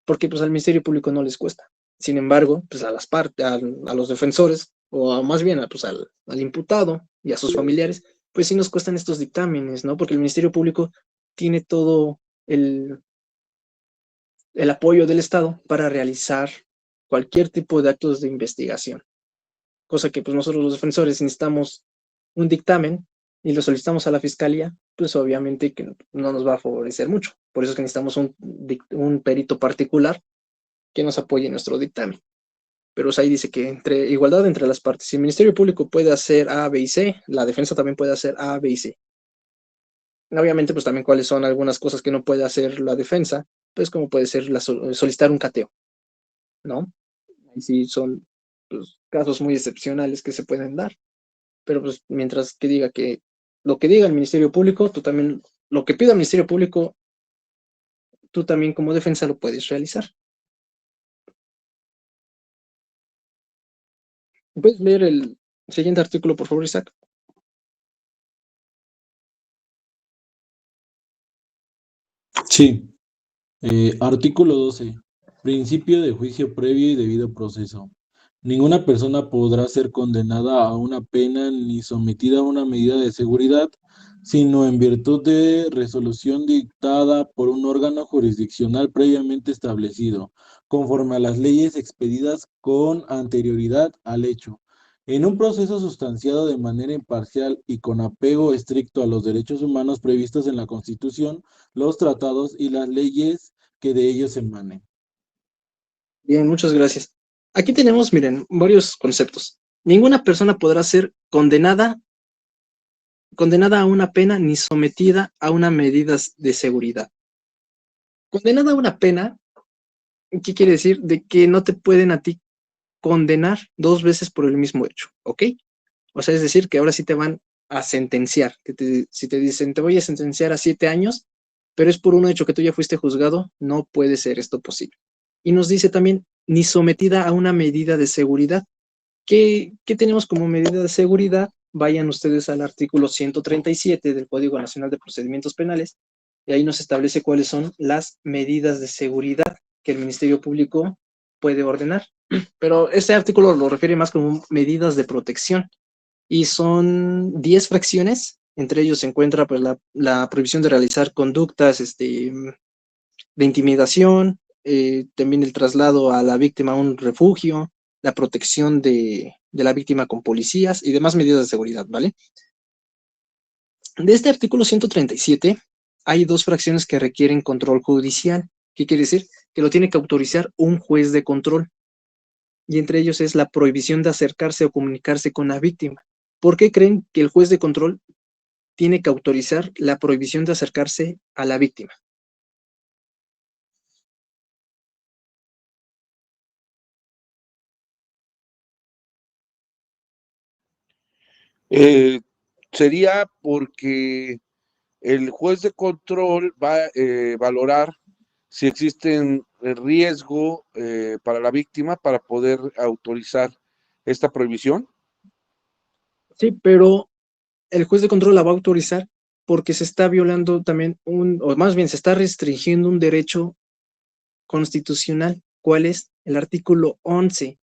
[SPEAKER 1] porque pues al Ministerio Público no les cuesta. Sin embargo, pues a las partes, a los defensores, o más bien pues, al imputado y a sus familiares, pues sí nos cuestan estos dictámenes, ¿no? Porque el Ministerio Público tiene todo el apoyo del Estado para realizar cualquier tipo de actos de investigación, cosa que pues nosotros los defensores necesitamos un dictamen y lo solicitamos a la Fiscalía, pues obviamente que no nos va a favorecer mucho. Por eso es que necesitamos un perito particular que nos apoye en nuestro dictamen. Pero ahí dice que entre igualdad entre las partes, si el Ministerio Público puede hacer A, B y C, la defensa también puede hacer A, B y C. Obviamente, pues también cuáles son algunas cosas que no puede hacer la defensa, pues como puede ser solicitar un cateo, ¿no? Ahí sí son pues, casos muy excepcionales que se pueden dar, pero pues mientras que diga que lo que diga el Ministerio Público, tú también, lo que pida el Ministerio Público, tú también como defensa lo puedes realizar. ¿Puedes leer el siguiente artículo, por favor, Isaac?
[SPEAKER 2] Sí. Artículo 12. Principio de juicio previo y debido proceso. Ninguna persona podrá ser condenada a una pena ni sometida a una medida de seguridad, sino en virtud de resolución dictada por un órgano jurisdiccional previamente establecido, conforme a las leyes expedidas con anterioridad al hecho, en un proceso sustanciado de manera imparcial y con apego estricto a los derechos humanos previstos en la Constitución, los tratados y las leyes que de ellos emanen.
[SPEAKER 1] Bien, muchas gracias. Aquí tenemos, miren, varios conceptos. Ninguna persona podrá ser condenada a una pena ni sometida a una medida de seguridad. Condenada a una pena, ¿qué quiere decir? De que no te pueden a ti condenar dos veces por el mismo hecho, ¿ok? O sea, es decir, que ahora sí te van a sentenciar. Si te dicen, te voy a sentenciar a 7 años, pero es por un hecho que tú ya fuiste juzgado, no puede ser esto posible. Y nos dice también, ni sometida a una medida de seguridad. ¿Qué tenemos como medida de seguridad? Vayan ustedes al artículo 137 del Código Nacional de Procedimientos Penales, y ahí nos establece cuáles son las medidas de seguridad que el Ministerio Público puede ordenar. Pero este artículo lo refiere más como medidas de protección, y son 10 fracciones. Entre ellos se encuentra pues, la prohibición de realizar conductas de intimidación, también el traslado a la víctima a un refugio, la protección de la víctima con policías y demás medidas de seguridad, ¿vale? De este artículo 137 hay dos fracciones que requieren control judicial. ¿Qué quiere decir? Que lo tiene que autorizar un juez de control. Y entre ellos es la prohibición de acercarse o comunicarse con la víctima. ¿Por qué creen que el juez de control tiene que autorizar la prohibición de acercarse a la víctima?
[SPEAKER 3] Sería porque el juez de control va a valorar si existe riesgo para la víctima para poder autorizar esta prohibición.
[SPEAKER 1] Sí, pero el juez de control la va a autorizar porque se está violando también o más bien se está restringiendo un derecho constitucional. ¿Cuál es? El artículo 11,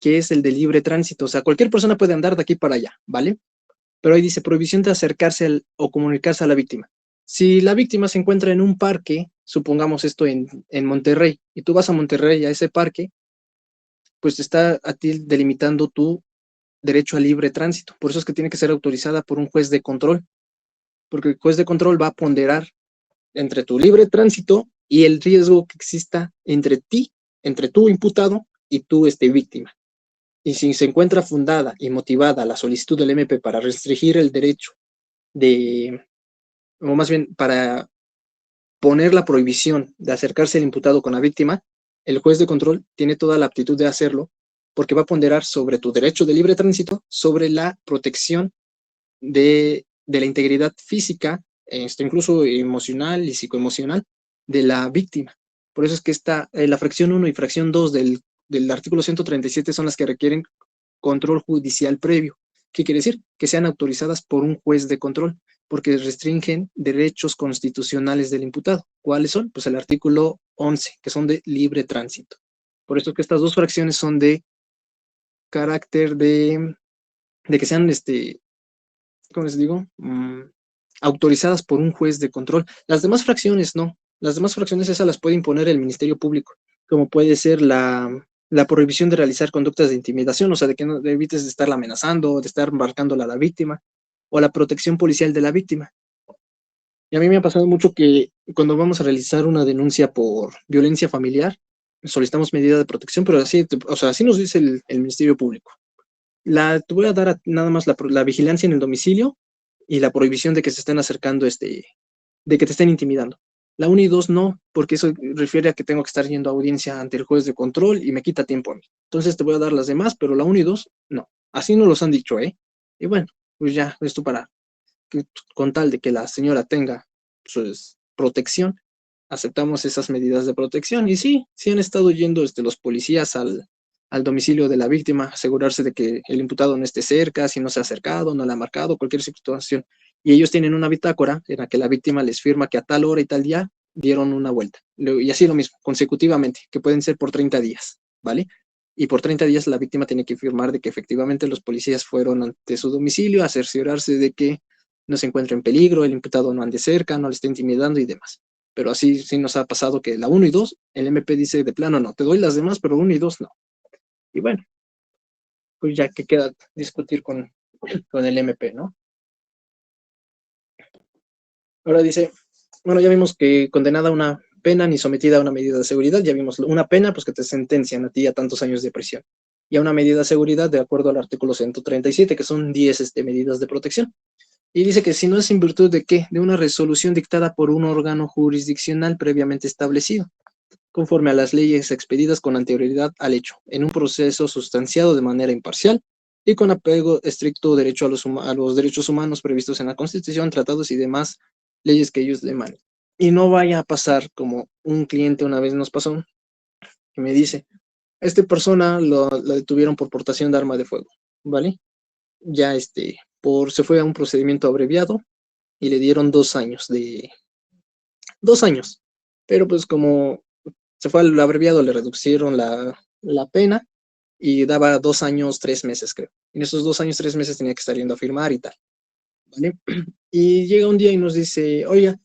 [SPEAKER 1] que es el de libre tránsito. O sea, cualquier persona puede andar de aquí para allá, ¿vale? Pero ahí dice prohibición de acercarse o comunicarse a la víctima. Si la víctima se encuentra en un parque, supongamos esto en Monterrey, y tú vas a Monterrey, a ese parque, pues te está a ti delimitando tu derecho a libre tránsito. Por eso es que tiene que ser autorizada por un juez de control, porque el juez de control va a ponderar entre tu libre tránsito y el riesgo que exista entre ti, entre tu imputado y tu víctima. Y si se encuentra fundada y motivada la solicitud del MP para restringir el derecho o más bien para poner la prohibición de acercarse el imputado con la víctima, el juez de control tiene toda la aptitud de hacerlo porque va a ponderar sobre tu derecho de libre tránsito, sobre la protección de la integridad física, incluso emocional y psicoemocional de la víctima. Por eso es que la fracción 1 y fracción 2 del artículo 137 son las que requieren control judicial previo. ¿Qué quiere decir? Que sean autorizadas por un juez de control, porque restringen derechos constitucionales del imputado. ¿Cuáles son? Pues el artículo 11, que son de libre tránsito. Por eso es que estas dos fracciones son de carácter de que sean ¿cómo les digo? Autorizadas por un juez de control. Las demás fracciones no. Las demás fracciones esas las puede imponer el Ministerio Público, como puede ser la prohibición de realizar conductas de intimidación, o sea, de que no evites de estarla amenazando, de estar marcándola a la víctima, o la protección policial de la víctima. Y a mí me ha pasado mucho que cuando vamos a realizar una denuncia por violencia familiar, solicitamos medida de protección, pero así, o sea, así nos dice el Ministerio Público. Te voy a dar nada más la vigilancia en el domicilio y la prohibición de que se estén acercando, de que te estén intimidando. La 1 y 2 no, porque eso refiere a que tengo que estar yendo a audiencia ante el juez de control y me quita tiempo a mí. Entonces te voy a dar las demás, pero la 1 y 2 no. Así nos los han dicho, ¿eh? Y bueno, pues ya, esto para que con tal de que la señora tenga pues, protección, aceptamos esas medidas de protección. Y sí han estado yendo los policías al domicilio de la víctima, asegurarse de que el imputado no esté cerca, si no se ha acercado, no le ha marcado, cualquier situación. Y ellos tienen una bitácora en la que la víctima les firma que a tal hora y tal día dieron una vuelta. Y así lo mismo, consecutivamente, que pueden ser por 30 días, ¿vale? Y por 30 días la víctima tiene que firmar de que efectivamente los policías fueron ante su domicilio a cerciorarse de que no se encuentra en peligro, el imputado no ande cerca, no le esté intimidando y demás. Pero así sí nos ha pasado que la 1 y 2, el MP dice de plano no, te doy las demás, pero 1 y 2 no. Y bueno, pues ya que queda discutir con el MP, ¿no? Ahora dice, bueno, ya vimos que condenada a una pena ni sometida a una medida de seguridad, ya vimos una pena, pues que te sentencian a ti a tantos años de prisión, y a una medida de seguridad de acuerdo al artículo 137, que son 10 medidas de protección. Y dice que si no es en virtud de ¿qué? De una resolución dictada por un órgano jurisdiccional previamente establecido, conforme a las leyes expedidas con anterioridad al hecho, en un proceso sustanciado de manera imparcial y con apego estricto derecho a los derechos humanos previstos en la Constitución, tratados y demás leyes que ellos emanen. Y no vaya a pasar como un cliente una vez nos pasó, que me dice, esta persona lo detuvieron por portación de arma de fuego, ¿vale? Ya se fue a un procedimiento abreviado y le dieron 2 años 2 años, pero pues como se fue al abreviado, le reducieron la pena y daba 2 años, 3 meses, creo. En esos 2 años, 3 meses tenía que estar yendo a firmar y tal, ¿vale? Y llega un día y nos dice, oye,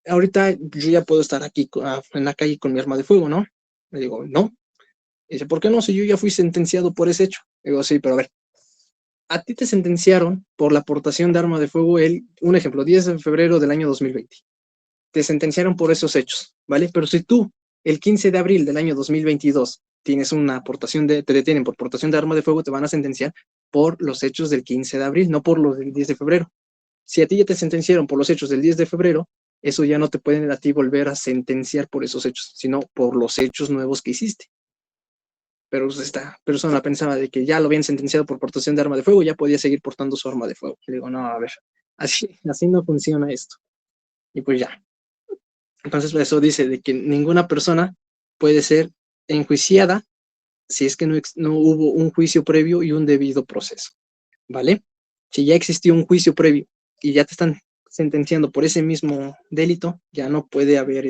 [SPEAKER 1] ahorita yo ya puedo estar aquí en la calle con mi arma de fuego, ¿no? Le digo, no. Y dice, ¿por qué no? Si yo ya fui sentenciado por ese hecho. Le digo, sí, pero a ver, a ti te sentenciaron por la aportación de arma de fuego un ejemplo, 10 de febrero del año 2020. Te sentenciaron por esos hechos, ¿vale? Pero si tú, el 15 de abril del año 2022, tienes una aportación te detienen por portación de arma de fuego, te van a sentenciar por los hechos del 15 de abril, no por los del 10 de febrero. Si a ti ya te sentenciaron por los hechos del 10 de febrero, eso ya no te pueden a ti volver a sentenciar por esos hechos, sino por los hechos nuevos que hiciste. Pero esta persona pensaba de que ya lo habían sentenciado por portación de arma de fuego, ya podía seguir portando su arma de fuego. Y digo, no, a ver, así no funciona esto. Y pues ya. Entonces eso dice de que ninguna persona puede ser enjuiciada si es que no hubo un juicio previo y un debido proceso, ¿vale? Si ya existió un juicio previo y ya te están sentenciando por ese mismo delito, ya no puede haber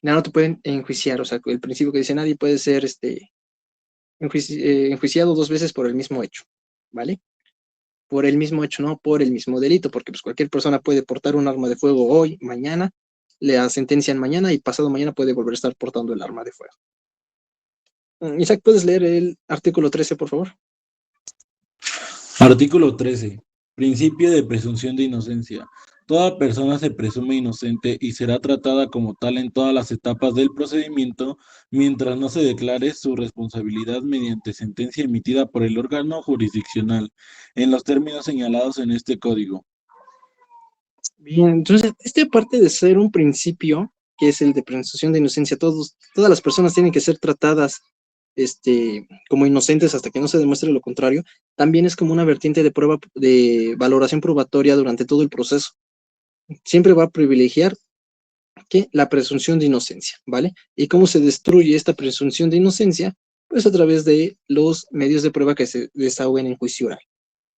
[SPEAKER 1] ya no te pueden enjuiciar, o sea, el principio que dice nadie puede ser enjuiciado 2 veces por el mismo hecho, ¿vale? Por el mismo hecho, no por el mismo delito, porque pues cualquier persona puede portar un arma de fuego hoy, mañana, le sentencian mañana y pasado mañana puede volver a estar portando el arma de fuego. Isaac, ¿puedes leer el artículo 13, por favor?
[SPEAKER 2] Artículo 13. Principio de presunción de inocencia. Toda persona se presume inocente y será tratada como tal en todas las etapas del procedimiento mientras no se declare su responsabilidad mediante sentencia emitida por el órgano jurisdiccional en los términos señalados en este código.
[SPEAKER 1] Bien, entonces, aparte de ser un principio, que es el de presunción de inocencia, todas las personas tienen que ser tratadas como inocentes hasta que no se demuestre lo contrario, también es como una vertiente de prueba, de valoración probatoria durante todo el proceso. Siempre va a privilegiar la presunción de inocencia, ¿vale? ¿Y cómo se destruye esta presunción de inocencia? Pues a través de los medios de prueba que se desahoguen en juicio oral.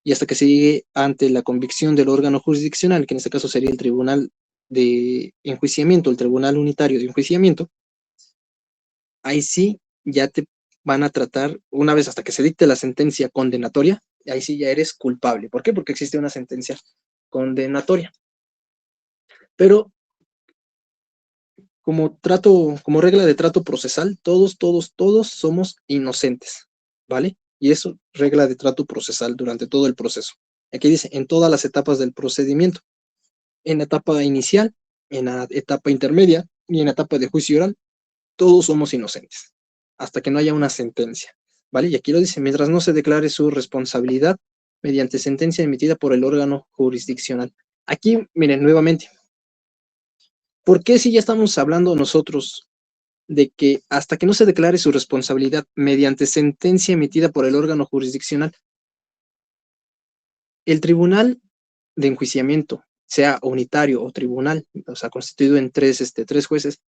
[SPEAKER 1] Y hasta que se llegue ante la convicción del órgano jurisdiccional, que en este caso sería el Tribunal de Enjuiciamiento, el Tribunal Unitario de Enjuiciamiento, ahí sí ya te van a tratar, una vez hasta que se dicte la sentencia condenatoria, ahí sí ya eres culpable. ¿Por qué? Porque existe una sentencia condenatoria. Pero como regla de trato procesal, todos somos inocentes, ¿vale? Y eso, regla de trato procesal durante todo el proceso. Aquí dice, en todas las etapas del procedimiento, en la etapa inicial, en la etapa intermedia y en la etapa de juicio oral, todos somos inocentes, hasta que no haya una sentencia, ¿vale? Y aquí lo dice, mientras no se declare su responsabilidad mediante sentencia emitida por el órgano jurisdiccional. Aquí, miren, nuevamente, ¿por qué si ya estamos hablando nosotros de que hasta que no se declare su responsabilidad mediante sentencia emitida por el órgano jurisdiccional, el tribunal de enjuiciamiento, sea unitario o tribunal, o sea, constituido en tres jueces,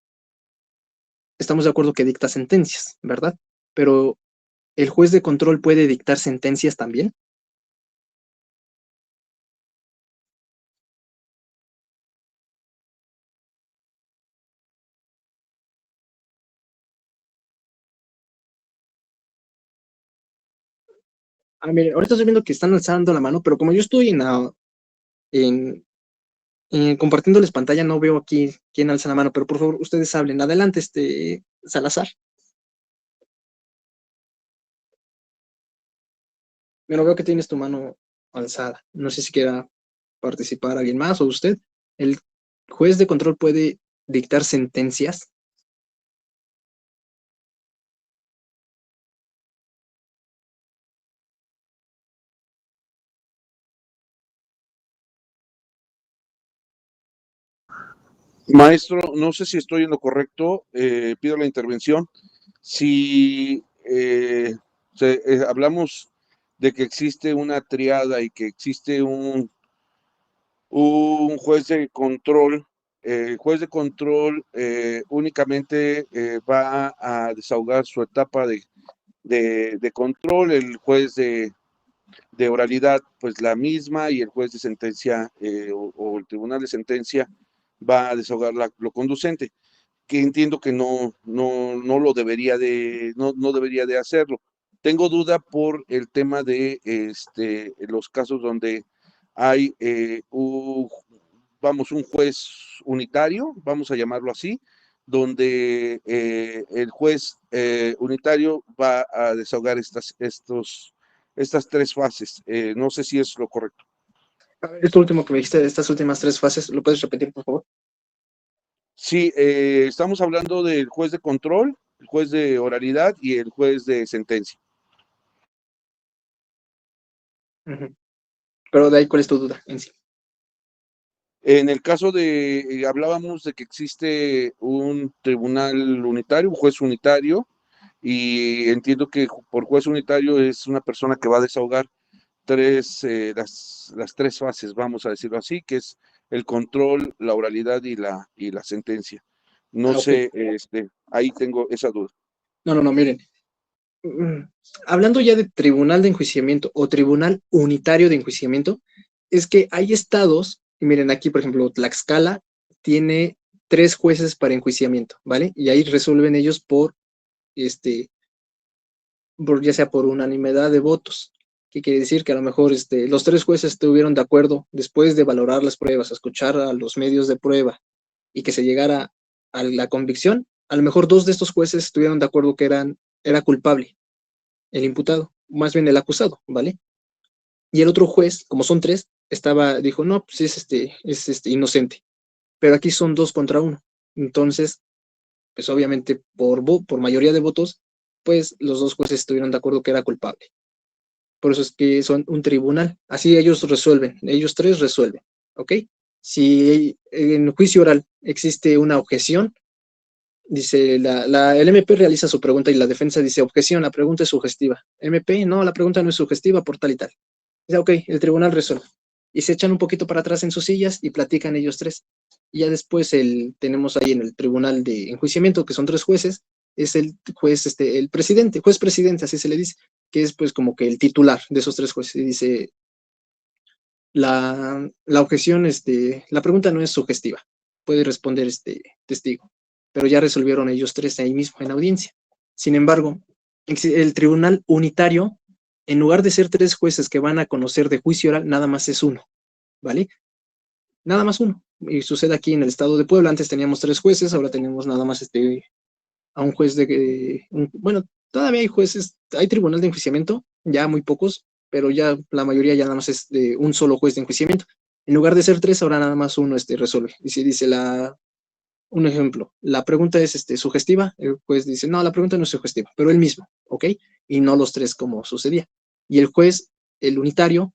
[SPEAKER 1] estamos de acuerdo que dicta sentencias, ¿verdad? Pero ¿el juez de control puede dictar sentencias también? Mire, ahorita estoy viendo que están alzando la mano, pero como yo estoy en compartiéndoles pantalla, no veo aquí quién alza la mano, pero por favor, ustedes hablen. Adelante, Salazar. Bueno, veo que tienes tu mano alzada. No sé si quiera participar alguien más o usted. ¿El juez de control puede dictar sentencias?
[SPEAKER 3] Maestro, no sé si estoy en lo correcto, pido la intervención. Si hablamos de que existe una triada y que existe un juez de control, el juez de control únicamente va a desahogar su etapa de control, el juez de oralidad pues la misma, y el juez de sentencia o el tribunal de sentencia va a desahogar lo conducente, que entiendo que no lo debería no debería de hacerlo. Tengo duda por el tema de los casos donde hay un juez unitario, vamos a llamarlo así, donde el juez unitario va a desahogar estas tres fases. No sé si es lo correcto.
[SPEAKER 1] A ver, esto último que me dijiste de estas últimas tres fases, ¿lo puedes repetir, por favor?
[SPEAKER 3] Sí, estamos hablando del juez de control, el juez de oralidad y el juez de sentencia.
[SPEAKER 1] Uh-huh. Pero de ahí, ¿cuál es tu duda en sí?
[SPEAKER 3] En el caso de, hablábamos de que existe un tribunal unitario, un juez unitario, y entiendo que por juez unitario es una persona que va a desahogar las tres fases, vamos a decirlo así, que es el control, la oralidad y la sentencia. No
[SPEAKER 1] Okay.
[SPEAKER 3] sé, ahí tengo esa duda.
[SPEAKER 1] No, miren. Hablando ya de tribunal de enjuiciamiento o tribunal unitario de enjuiciamiento, es que hay estados, y miren aquí, por ejemplo, Tlaxcala tiene 3 jueces para enjuiciamiento, ¿vale? Y ahí resuelven ellos ya sea por unanimidad de votos, que quiere decir que a lo mejor los 3 jueces estuvieron de acuerdo después de valorar las pruebas, escuchar a los medios de prueba y que se llegara a la convicción, a lo mejor 2 de estos jueces estuvieron de acuerdo que era culpable el imputado, más bien el acusado, ¿vale? Y el otro juez, como son 3, dijo, no, pues es inocente. Pero aquí son 2 contra 1. Entonces, pues obviamente por mayoría de votos, pues los 2 jueces estuvieron de acuerdo que era culpable. Por eso es que son un tribunal. Así ellos 3 resuelven, ¿ok? Si en juicio oral existe una objeción, dice, el MP realiza su pregunta y la defensa dice, objeción, la pregunta es sugestiva. MP, no, la pregunta no es sugestiva por tal y tal. Dice, ok, el tribunal resuelve. Y se echan un poquito para atrás en sus sillas y platican ellos 3. Y ya después tenemos ahí en el tribunal de enjuiciamiento, que son 3 jueces, es el juez, el presidente, juez presidente, así se le dice, que es pues como que el titular de esos 3 jueces. Y dice, la objeción, la pregunta no es sugestiva, puede responder este testigo, pero ya resolvieron ellos 3 ahí mismo en audiencia. Sin embargo, el tribunal unitario en lugar de ser 3 jueces que van a conocer de juicio oral, nada más es uno, ¿vale? Nada más uno. Y sucede aquí en el estado de Puebla. Antes teníamos 3 jueces, ahora tenemos nada más a un juez bueno, todavía hay jueces, hay tribunal de enjuiciamiento, ya muy pocos, pero ya la mayoría ya nada más es de un solo juez de enjuiciamiento. En lugar de ser 3, ahora nada más uno resuelve. Y si dice un ejemplo, la pregunta es sugestiva, el juez dice, no, la pregunta no es sugestiva, pero él mismo, ¿ok? Y no los 3 como sucedía. Y el juez, el unitario,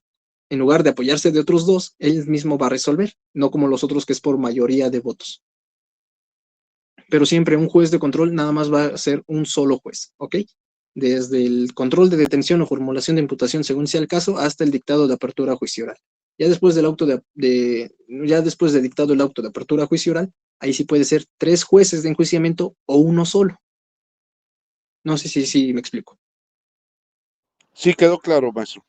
[SPEAKER 1] en lugar de apoyarse de otros 2, él mismo va a resolver, no como los otros que es por mayoría de votos. Pero siempre un juez de control nada más va a ser un solo juez, ¿ok? Desde el control de detención o formulación de imputación según sea el caso, hasta el dictado de apertura a juicio oral. Ya después del auto ya después de dictado el auto de apertura a juicio oral, ahí sí puede ser 3 jueces de enjuiciamiento o uno solo. No sé si me explico.
[SPEAKER 3] Sí, quedó claro, maestro.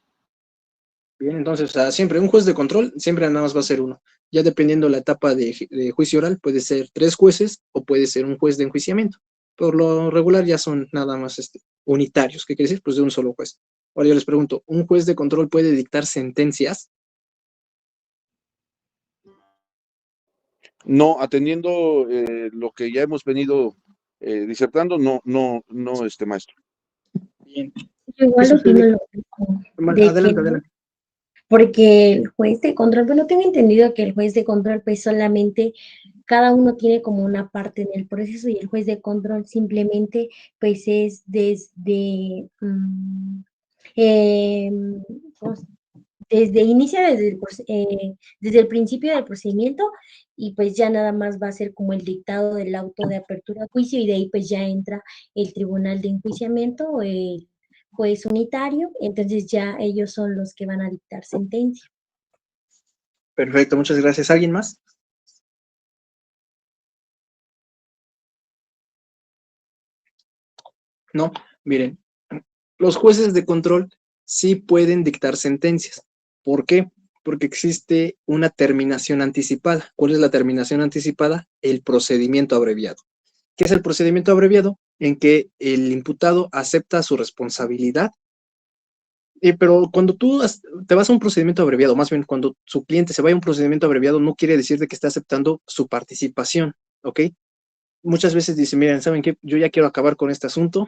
[SPEAKER 1] Bien, entonces, siempre un juez de control, siempre nada más va a ser uno. Ya dependiendo la etapa de juicio oral, puede ser 3 jueces o puede ser un juez de enjuiciamiento. Por lo regular ya son nada más unitarios. ¿Qué quiere decir? Pues de un solo juez. Ahora yo les pregunto, ¿un juez de control puede dictar sentencias?
[SPEAKER 3] No, atendiendo lo que ya hemos venido disertando, no, maestro.
[SPEAKER 1] Bien.
[SPEAKER 4] Yo igual opino lo mismo,
[SPEAKER 1] Adelante, adelante.
[SPEAKER 4] Porque el juez de control, bueno, tengo entendido que el juez de control pues solamente cada uno tiene como una parte en el proceso y el juez de control simplemente pues es desde desde el principio del procedimiento y pues ya nada más va a ser como el dictado del auto de apertura a juicio y de ahí pues ya entra el tribunal de enjuiciamiento, el juez unitario, entonces ya ellos son los que van a dictar sentencia.
[SPEAKER 1] Perfecto, muchas gracias. ¿Alguien más? No, miren, los jueces de control sí pueden dictar sentencias. ¿Por qué? Porque existe una terminación anticipada. ¿Cuál es la terminación anticipada? El procedimiento abreviado. ¿Qué es el procedimiento abreviado? En que el imputado acepta su responsabilidad. Pero cuando tú te vas a un procedimiento abreviado, más bien cuando su cliente se vaya a un procedimiento abreviado, no quiere decir de que está aceptando su participación, ¿ok? Muchas veces dicen, miren, ¿saben qué? Yo ya quiero acabar con este asunto,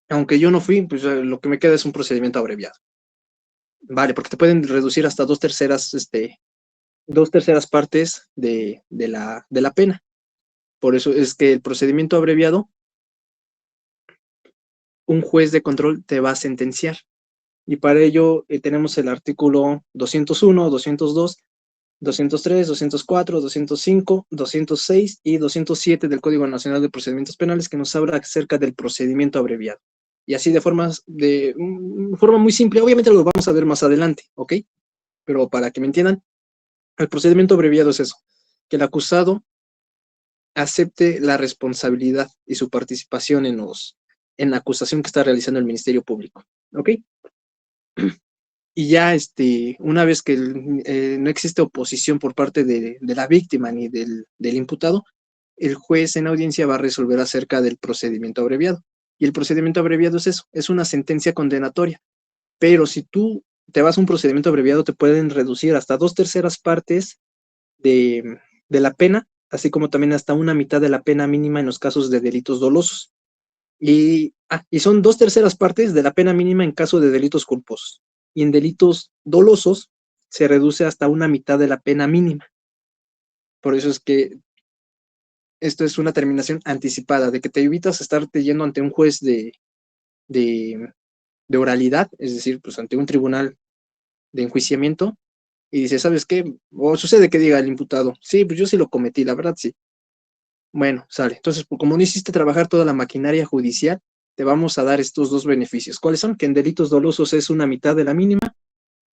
[SPEAKER 1] aunque yo no fui, pues lo que me queda es un procedimiento abreviado. Vale, porque te pueden reducir hasta 2/3 partes de la pena. Por eso es que el procedimiento abreviado, un juez de control te va a sentenciar. Y para ello tenemos el artículo 201, 202, 203, 204, 205, 206 y 207 del Código Nacional de Procedimientos Penales que nos habla acerca del procedimiento abreviado. Y así de forma muy simple, obviamente lo vamos a ver más adelante, ¿ok? Pero para que me entiendan, el procedimiento abreviado es eso, que el acusado acepte la responsabilidad y su participación en la acusación que está realizando el Ministerio Público, ¿ok? Y ya una vez que no existe oposición por parte de la víctima ni del imputado, el juez en audiencia va a resolver acerca del procedimiento abreviado. Y el procedimiento abreviado es eso, es una sentencia condenatoria. Pero si tú te vas a un procedimiento abreviado, te pueden reducir hasta 2/3 partes de la pena, así como también hasta una mitad de la pena mínima en los casos de delitos dolosos. Y son 2/3 partes de la pena mínima en caso de delitos culposos. Y en delitos dolosos se reduce hasta una mitad de la pena mínima. Por eso es que esto es una terminación anticipada, de que te evitas estarte yendo ante un juez de oralidad, es decir, pues ante un tribunal de enjuiciamiento, y dice, ¿sabes qué? O sucede que diga el imputado, sí, pues yo sí lo cometí, la verdad sí. Bueno, sale. Entonces, como no hiciste trabajar toda la maquinaria judicial, te vamos a dar estos 2 beneficios. ¿Cuáles son? Que en delitos dolosos es una mitad de la mínima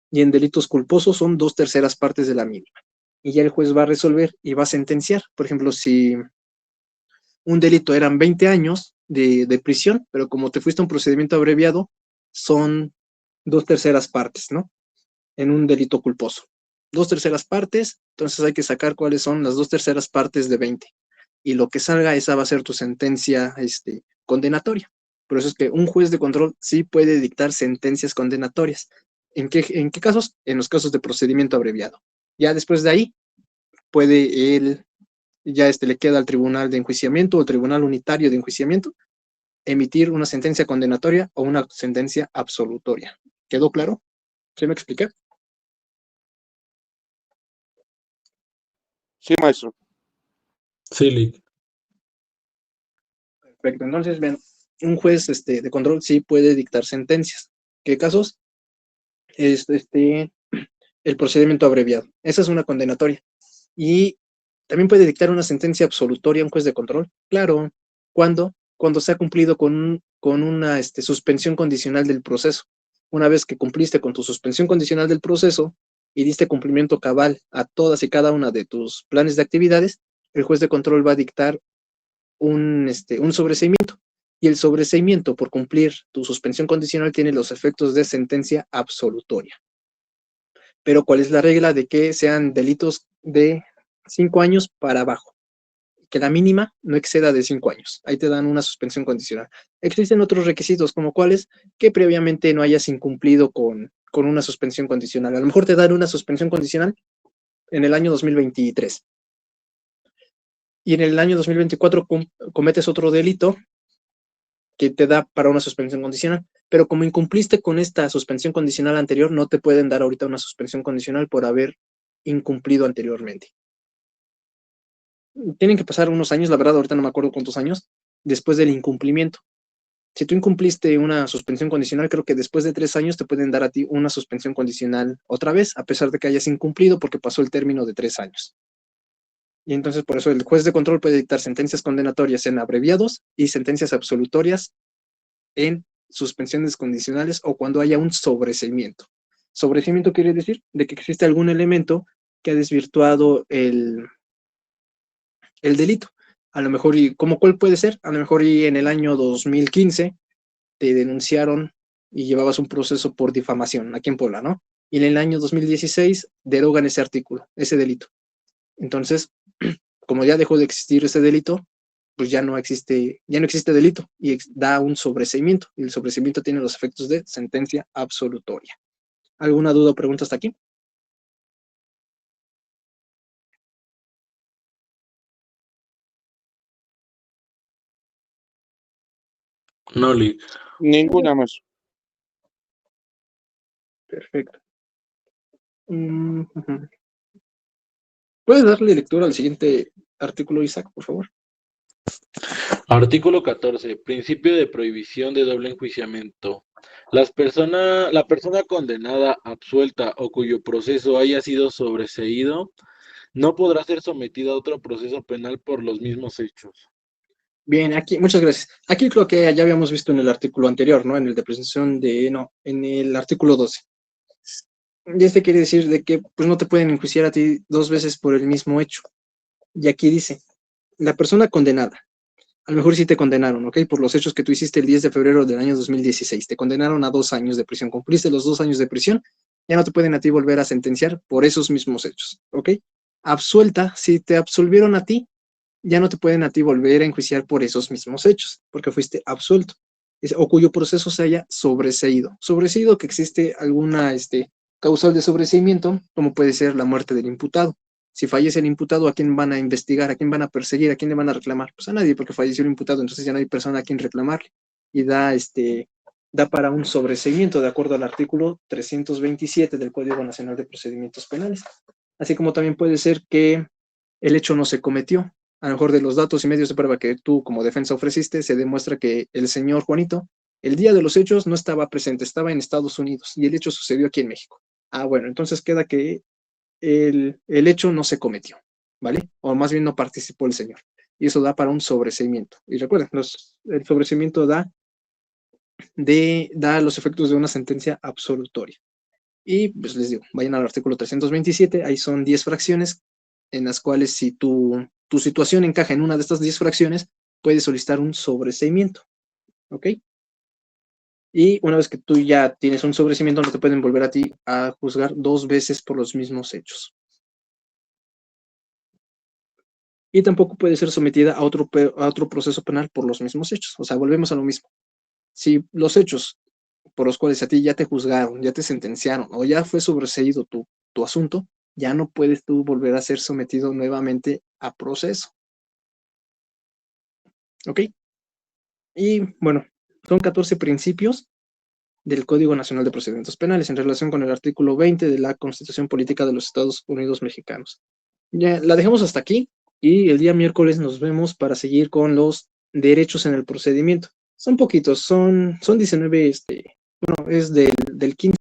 [SPEAKER 1] y en delitos culposos son 2/3 partes de la mínima. Y ya el juez va a resolver y va a sentenciar. Por ejemplo, si un delito eran 20 años de prisión, pero como te fuiste a un procedimiento abreviado, son 2/3 partes, ¿no? En un delito culposo. 2/3 partes, entonces hay que sacar cuáles son las 2/3 partes de 20. Y lo que salga, esa va a ser tu sentencia condenatoria. Por eso es que un juez de control sí puede dictar sentencias condenatorias. ¿En qué casos? En los casos de procedimiento abreviado. Ya después de ahí, puede él, ya le queda al tribunal de enjuiciamiento o tribunal unitario de enjuiciamiento emitir una sentencia condenatoria o una sentencia absolutoria. ¿Quedó claro? ¿Sí me expliqué?
[SPEAKER 3] Sí, maestro.
[SPEAKER 2] Sí, Lick.
[SPEAKER 1] Perfecto. Entonces, ven, un juez de control sí puede dictar sentencias. ¿Qué casos? Es el procedimiento abreviado. Esa es una condenatoria. Y también puede dictar una sentencia absolutoria un juez de control. Claro. ¿Cuándo? Cuando se ha cumplido con una suspensión condicional del proceso. Una vez que cumpliste con tu suspensión condicional del proceso y diste cumplimiento cabal a todas y cada una de tus planes de actividades, el juez de control va a dictar un sobreseimiento. Y el sobreseimiento por cumplir tu suspensión condicional tiene los efectos de sentencia absolutoria. Pero ¿cuál es la regla de que sean delitos de 5 años para abajo? Que la mínima no exceda de 5 años. Ahí te dan una suspensión condicional. Existen otros requisitos, como cuáles, que previamente no hayas incumplido con una suspensión condicional. A lo mejor te dan una suspensión condicional en el año 2023. Y en el año 2024 cometes otro delito que te da para una suspensión condicional. Pero como incumpliste con esta suspensión condicional anterior, no te pueden dar ahorita una suspensión condicional por haber incumplido anteriormente. Tienen que pasar unos años, la verdad, ahorita no me acuerdo cuántos años, después del incumplimiento. Si tú incumpliste una suspensión condicional, creo que después de 3 años te pueden dar a ti una suspensión condicional otra vez, a pesar de que hayas incumplido porque pasó el término de 3 años. Y entonces por eso el juez de control puede dictar sentencias condenatorias en abreviados y sentencias absolutorias en suspensiones condicionales o cuando haya un sobreseimiento. Sobreseimiento quiere decir de que existe algún elemento que ha desvirtuado el delito. A lo mejor, ¿y cómo cuál puede ser? A lo mejor y en el año 2015 te denunciaron y llevabas un proceso por difamación aquí en Puebla, ¿no? Y en el año 2016 derogan ese artículo, ese delito. Entonces, como ya dejó de existir ese delito, pues ya no existe delito y da un sobreseimiento. Y el sobreseimiento tiene los efectos de sentencia absolutoria. ¿Alguna duda o pregunta hasta aquí?
[SPEAKER 2] No, Lick.
[SPEAKER 3] Ninguna, maestro.
[SPEAKER 1] Perfecto. ¿Puedes darle lectura al siguiente artículo, Isaac, por favor?
[SPEAKER 2] Artículo 14. Principio de prohibición de doble enjuiciamiento. La persona condenada, absuelta o cuyo proceso haya sido sobreseído no podrá ser sometida a otro proceso penal por los mismos hechos.
[SPEAKER 1] Bien, aquí, muchas gracias. Aquí creo que ya habíamos visto en el artículo anterior, ¿no? En el de presentación en el artículo 12. Y quiere decir de que pues no te pueden enjuiciar a ti 2 veces por el mismo hecho. Y aquí dice, la persona condenada, a lo mejor sí te condenaron, ¿ok? Por los hechos que tú hiciste el 10 de febrero del año 2016. Te condenaron a 2 años de prisión. Cumpliste los 2 años de prisión, ya no te pueden a ti volver a sentenciar por esos mismos hechos, ¿ok? Absuelta, si te absolvieron a ti, ya no te pueden a ti volver a enjuiciar por esos mismos hechos, porque fuiste absuelto, o cuyo proceso se haya sobreseído. Sobreseído que existe alguna causal de sobreseimiento, como puede ser la muerte del imputado. Si fallece el imputado, ¿a quién van a investigar? ¿A quién van a perseguir? ¿A quién le van a reclamar? Pues a nadie, porque falleció el imputado, entonces ya no hay persona a quien reclamarle. Y da para un sobreseimiento de acuerdo al artículo 327 del Código Nacional de Procedimientos Penales. Así como también puede ser que el hecho no se cometió. A lo mejor de los datos y medios de prueba que tú como defensa ofreciste, se demuestra que el señor Juanito, el día de los hechos, no estaba presente, estaba en Estados Unidos y el hecho sucedió aquí en México. Ah, bueno, entonces queda que el hecho no se cometió, ¿vale? O más bien no participó el señor. Y eso da para un sobreseimiento. Y recuerden, el sobreseimiento da los efectos de una sentencia absolutoria. Y pues les digo, vayan al artículo 327, ahí son 10 fracciones en las cuales si tu situación encaja en una de estas 10 fracciones, puedes solicitar un sobreseimiento, ¿ok? Y una vez que tú ya tienes un sobreseimiento, no te pueden volver a ti a juzgar 2 veces por los mismos hechos. Y tampoco puede ser sometida a otro proceso penal por los mismos hechos. O sea, volvemos a lo mismo. Si los hechos por los cuales a ti ya te juzgaron, ya te sentenciaron o ya fue sobreseído tu asunto, ya no puedes tú volver a ser sometido nuevamente a proceso. ¿Ok? Y bueno, son 14 principios del Código Nacional de Procedimientos Penales en relación con el artículo 20 de la Constitución Política de los Estados Unidos Mexicanos. Ya la dejamos hasta aquí y el día miércoles nos vemos para seguir con los derechos en el procedimiento. Son poquitos, son 19, bueno, es del 15